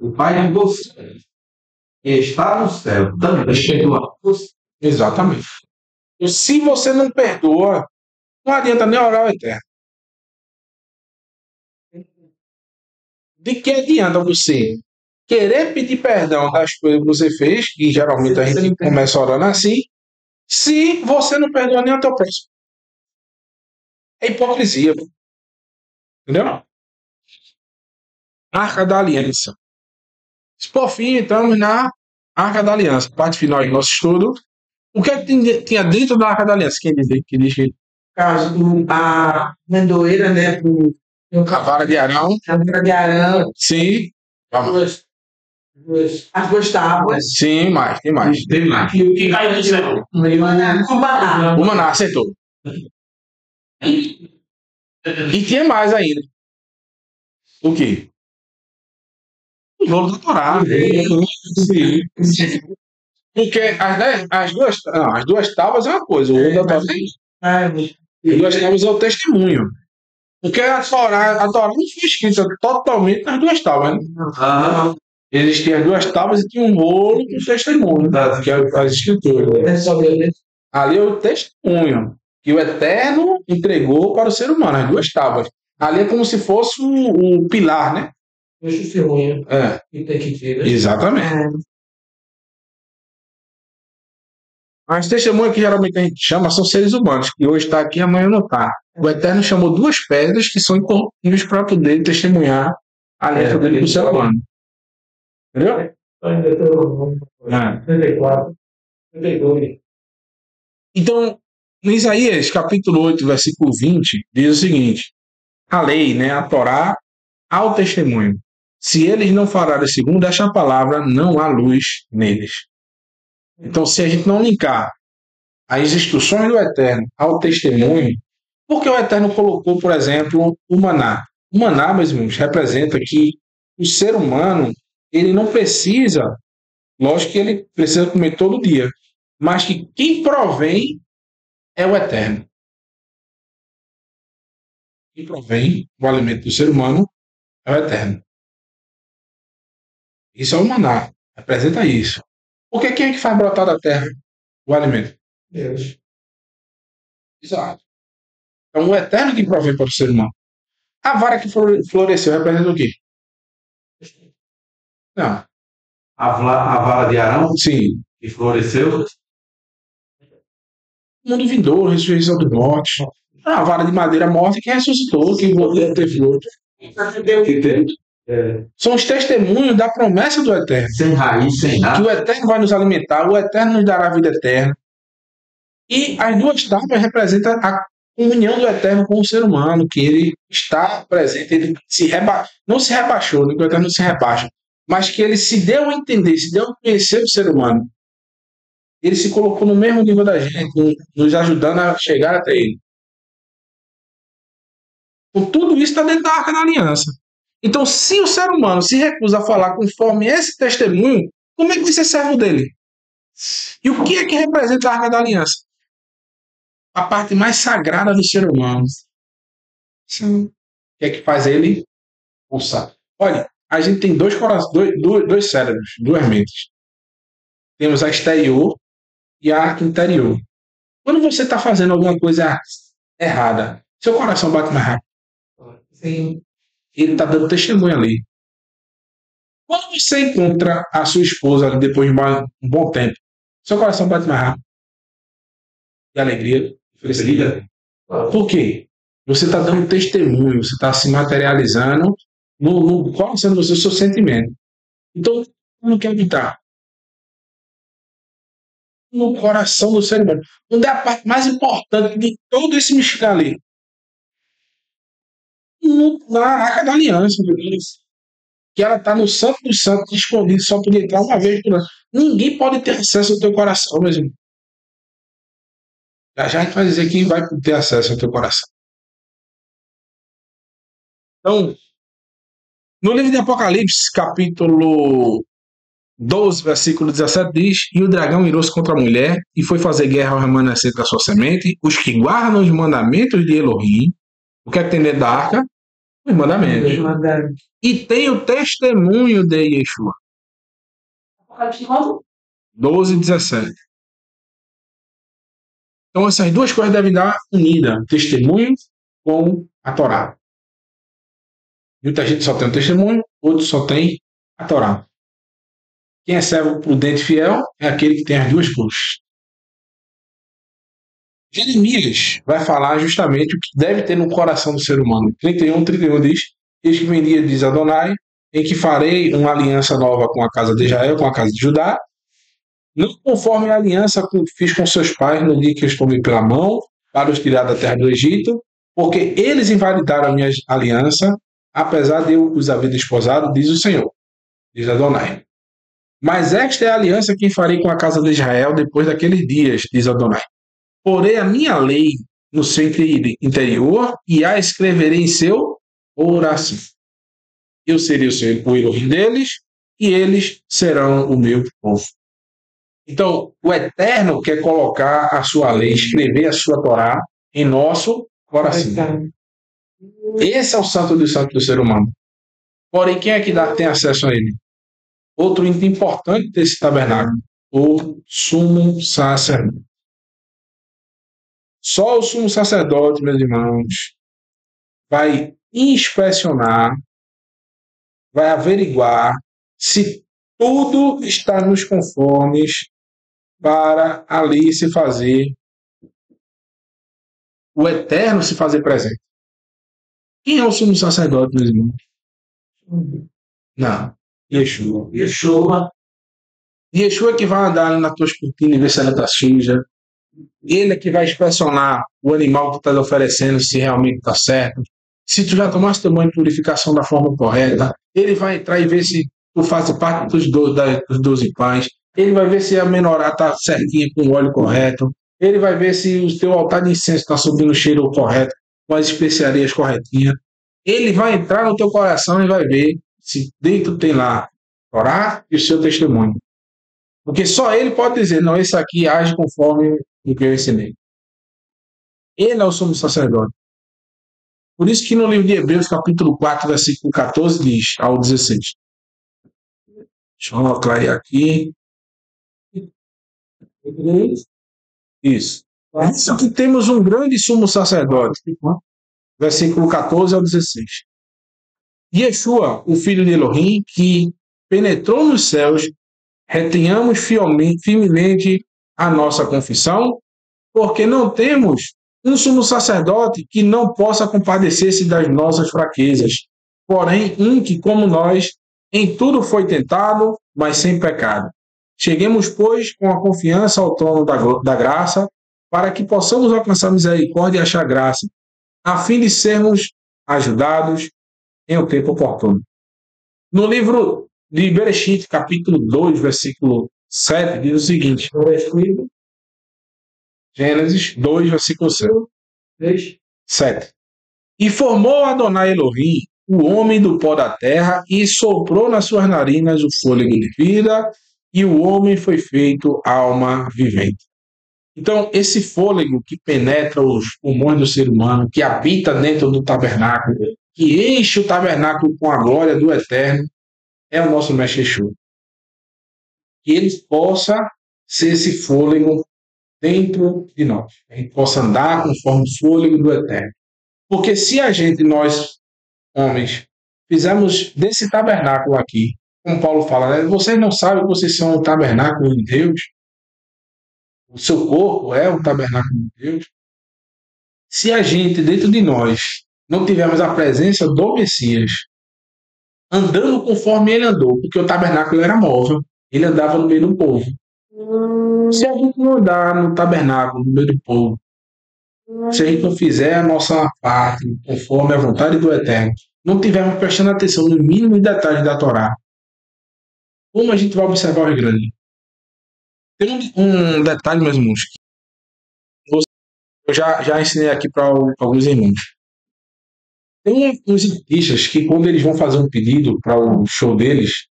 o Pai de vocês que está no céu também perdoará vocês. Exatamente. E se você não perdoa, não adianta nem orar ao Eterno. De que adianta você querer pedir perdão das coisas que você fez, que geralmente a gente começa orando assim, se você não perdoa nem o teu próximo. É hipocrisia. Entendeu? Arca da Aliança. Por fim, entramos na Arca da Aliança, parte final do nosso estudo. O que é que tinha dentro da Arca da Aliança? Quem diz que diz que Caso a mendoeira, né? a vara de Arão? A vara de Arão. Sim. Vamos. As duas tábuas. Sim, mais, tem mais. Tem mais. E o que caiu de céu? O maná. O maná acertou. E tinha mais ainda. O quê? O rolo da Torá. Sim. Porque as duas tábuas é uma coisa, o rolo da Torá as duas tábuas é o testemunho. Porque a Torá não foi escrita totalmente nas duas tábuas. Né? Existiam as duas tábuas e tinha um rolo com testemunho, que é as escrituras. Ali é o testemunho que o Eterno entregou para o ser humano, as duas tábuas. Ali é como se fosse o pilar, né? O testemunho. É. E tem que ter. Exatamente. As testemunhas que geralmente a gente chama são seres humanos, que hoje está aqui e amanhã não está. O Eterno chamou duas pedras que são incorruptíveis para poder testemunhar a aliança dele com o ser humano. Entendeu? 34, 32. Então, em Isaías, capítulo 8, versículo 20, diz o seguinte: a lei, né, a Torá, há o testemunho. Se eles não falarem segundo esta palavra, não há luz neles. Então, se a gente não linkar as instruções do Eterno ao testemunho, porque o Eterno colocou, por exemplo, o maná. O maná, meus irmãos, representa que o ser humano, ele não precisa, lógico que ele precisa comer todo dia, mas que quem provém é o Eterno. Quem provém o alimento do ser humano é o Eterno. Isso é o maná, representa isso. Porque quem é que faz brotar da terra o alimento? Deus. Exato. Então, o Eterno que provém para o ser humano. A vara que floresceu representa o quê? Não. A vara de Arão, Sim. que floresceu. O mundo vindouro, ressurreição do norte. A vara de madeira morta que ressuscitou, que voltou a ter fruto. São os testemunhos da promessa do Eterno. Sem raiz, sem nada. Que o Eterno vai nos alimentar, o Eterno nos dará a vida eterna. E as duas tábuas representam a comunhão do Eterno com o ser humano, que ele está presente, ele não se rebaixou, o Eterno não se rebaixa, mas que ele se deu a entender, se deu a conhecer o ser humano. Ele se colocou no mesmo nível da gente, nos ajudando a chegar até ele. Então, tudo isso está dentro da Arca da Aliança. Então, se o ser humano se recusa a falar conforme esse testemunho, como é que vai ser servo dele? E o que é que representa a Arca da Aliança? A parte mais sagrada do ser humano. Sim. O que é que faz ele pulsar? Olha, a gente tem dois cérebros, duas mentes. Temos a exterior e a interior. Quando você está fazendo alguma coisa errada, seu coração bate mais rápido. Sim. Ele está dando testemunho ali. Quando você encontra a sua esposa ali depois de um bom tempo, seu coração bate mais rápido. De alegria, de felicidade. Por quê? Você está dando testemunho, você está se materializando no coração de você, o seu sentimento. Então, não quer habitar no coração do ser humano. Onde é a parte mais importante de todo esse mexicano ali? Na Arca da Aliança, que ela está no Santo dos Santos, escondido, só podia entrar uma vez por ano. Ninguém pode ter acesso ao teu coração, mesmo. Já a gente vai dizer que vai ter acesso ao teu coração. Então, no livro de Apocalipse, capítulo 12, versículo 17, diz: e o dragão irou-se contra a mulher e foi fazer guerra ao remanescente da sua semente, os que guardam os mandamentos de Elohim. O que é que tem dentro da arca? Os mandamentos. E tem o testemunho de Yeshua. 12, 17. Então, essas duas coisas devem dar unida: testemunho com a Torá. Muita gente só tem o testemunho, outros só tem a Torá. Quem é servo prudente e fiel é aquele que tem as duas coisas. Jeremias vai falar justamente o que deve ter no coração do ser humano. 31 diz: Eis que vem dia, diz Adonai, em que farei uma aliança nova com a casa de Israel, com a casa de Judá, não conforme a aliança que fiz com seus pais no dia que os tomei pela mão para os tirar da terra do Egito, porque eles invalidaram a minha aliança, apesar de eu os haver desposado, diz o Senhor, diz Adonai. Mas esta é a aliança que farei com a casa de Israel depois daqueles dias, diz Adonai. Porei a minha lei no seu interior e a escreverei em seu coração. Eu serei o Elohim deles e eles serão o meu povo. Então, o Eterno quer colocar a sua lei, escrever a sua Torá em nosso coração. Esse é o santo dos santos do ser humano. Porém, quem é que tem acesso a ele? Outro item importante desse tabernáculo, o sumo sacerdote. Só o sumo sacerdote, meus irmãos, vai inspecionar, vai averiguar se tudo está nos conformes para ali se fazer, o Eterno se fazer presente. Quem é o sumo sacerdote, meus irmãos? Não. Yeshua. Yeshua que vai andar ali na tua escrutina e ver se ela está suja. Ele é que vai inspecionar o animal que está lhe oferecendo se realmente está certo. Se tu já tomaste teu banho de purificação da forma correta, ele vai entrar e ver se tu faz parte dos 12 pães. Ele vai ver se a menorá está certinha com o óleo correto. Ele vai ver se o teu altar de incenso está subindo o cheiro correto, com as especiarias corretinhas. Ele vai entrar no teu coração e vai ver se dentro tem lá Torá e o seu testemunho. Porque só ele pode dizer, não, esse aqui age conforme o que eu ensinei. Ele é o sumo sacerdote. Por isso que no livro de Hebreus, capítulo 4, versículo 14, diz ao 16. Deixa eu clarear aqui. Isso. Isso que temos um grande sumo sacerdote. Versículo 14 ao 16. Yeshua, o filho de Elohim, que penetrou nos céus, retenhamos firmemente a nossa confissão, porque não temos um sumo sacerdote que não possa compadecer-se das nossas fraquezas, porém um que, como nós, em tudo foi tentado, mas sem pecado. Cheguemos, pois, com a confiança ao trono da graça, para que possamos alcançar misericórdia e achar graça, a fim de sermos ajudados em um tempo oportuno. No livro de Bereshit, capítulo 2, versículo 7, diz o seguinte. Gênesis 2, versículo 7. E formou Adonai Elohim, o homem do pó da terra, e soprou nas suas narinas o fôlego de vida, e o homem foi feito alma vivente. Então, esse fôlego que penetra os pulmões do ser humano, que habita dentro do tabernáculo, que enche o tabernáculo com a glória do Eterno, é o nosso Mestre Yeshua. Que ele possa ser esse fôlego dentro de nós. A gente possa andar conforme o fôlego do Eterno. Porque se a gente, nós, homens, fizermos desse tabernáculo aqui, como Paulo fala, né? Vocês não sabem que vocês são o tabernáculo de Deus? O seu corpo é o tabernáculo de Deus? Se a gente, dentro de nós, não tivermos a presença do Messias, andando conforme ele andou, porque o tabernáculo era móvel, ele andava no meio do povo. Se a gente não andar no tabernáculo, no meio do povo, se a gente não fizer a nossa parte conforme a vontade do Eterno, não tivermos prestando atenção no mínimo detalhe da Torá, como a gente vai observar os grandes? Tem um detalhe, meus irmãos, que eu já ensinei aqui para alguns irmãos. Tem uns artistas que, quando eles vão fazer um pedido para o show deles,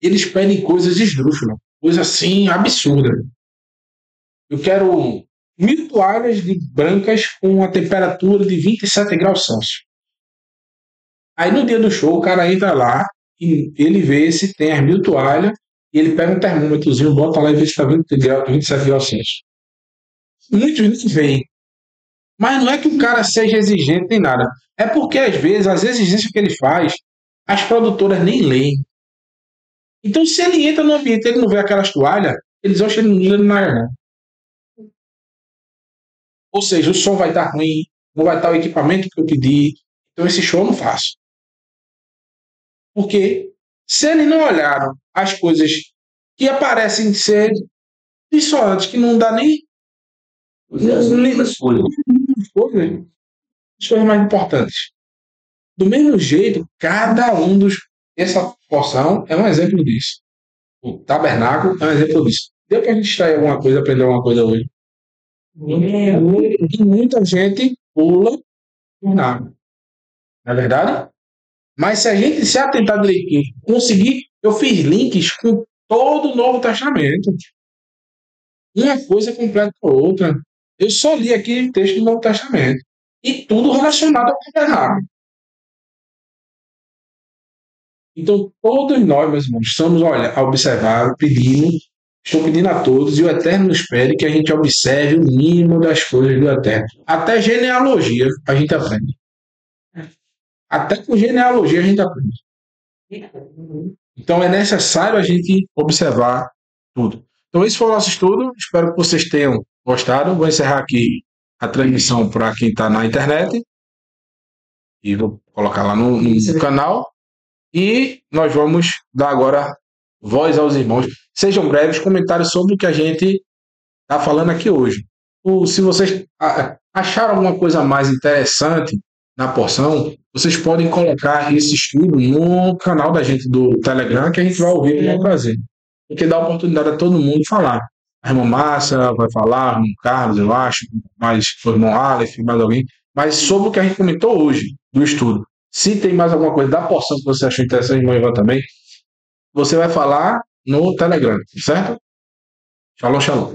eles pedem coisas esdrúxulas, coisa assim absurda. Eu quero 1000 toalhas brancas com a temperatura de 27 graus Celsius. Aí no dia do show, o cara entra lá e ele vê se tem as 1000 toalhas e ele pega um termômetrozinho, bota lá e vê se está 27 graus Celsius. Muitos nem veem. Mas não é que o cara seja exigente nem nada. É porque, às vezes, as exigências que ele faz, as produtoras nem leem. Então, se ele entra no ambiente e ele não vê aquelas toalhas, eles acham que ele não usa nada, não. Ou seja, o som vai estar ruim, não vai estar o equipamento que eu pedi, então esse show eu não faço. Porque se eles não olharam as coisas que aparecem ser dissonantes, que não dá nem As mesmas coisas. coisas, as coisas mais importantes. Do mesmo jeito, cada um dos. Essa porção é um exemplo disso. O tabernáculo é um exemplo disso. Deu para a gente extrair alguma coisa, aprender alguma coisa hoje. E muita gente pula o nada. Não é verdade? Mas se a gente se atentar direitinho, conseguir. Eu fiz links com todo o Novo Testamento. Uma coisa completa com a outra. Eu só li aqui texto do Novo Testamento. E tudo relacionado ao tabernáculo. Então, todos nós, meus irmãos, estamos, olha, a observar, estou pedindo a todos, e o Eterno nos pede que a gente observe o mínimo das coisas do Eterno. Até genealogia a gente aprende. Até com genealogia a gente aprende. Então, é necessário a gente observar tudo. Então, esse foi o nosso estudo. Espero que vocês tenham gostado. Vou encerrar aqui a transmissão para quem está na internet. E vou colocar lá no canal. E nós vamos dar agora voz aos irmãos. Sejam breves comentários sobre o que a gente está falando aqui hoje. Se vocês acharam alguma coisa mais interessante na porção, vocês podem colocar esse estudo no canal da gente do Telegram, que a gente vai ouvir e vai trazer. Porque dá oportunidade a todo mundo falar. A irmã Márcia vai falar, o irmão Carlos, eu acho, mais o irmão Aleph, mais alguém. Mas sobre o que a gente comentou hoje, do estudo. Se tem mais alguma coisa da porção que você achou interessante, irmão Ivan também, você vai falar no Telegram, certo? Shalom, shalom.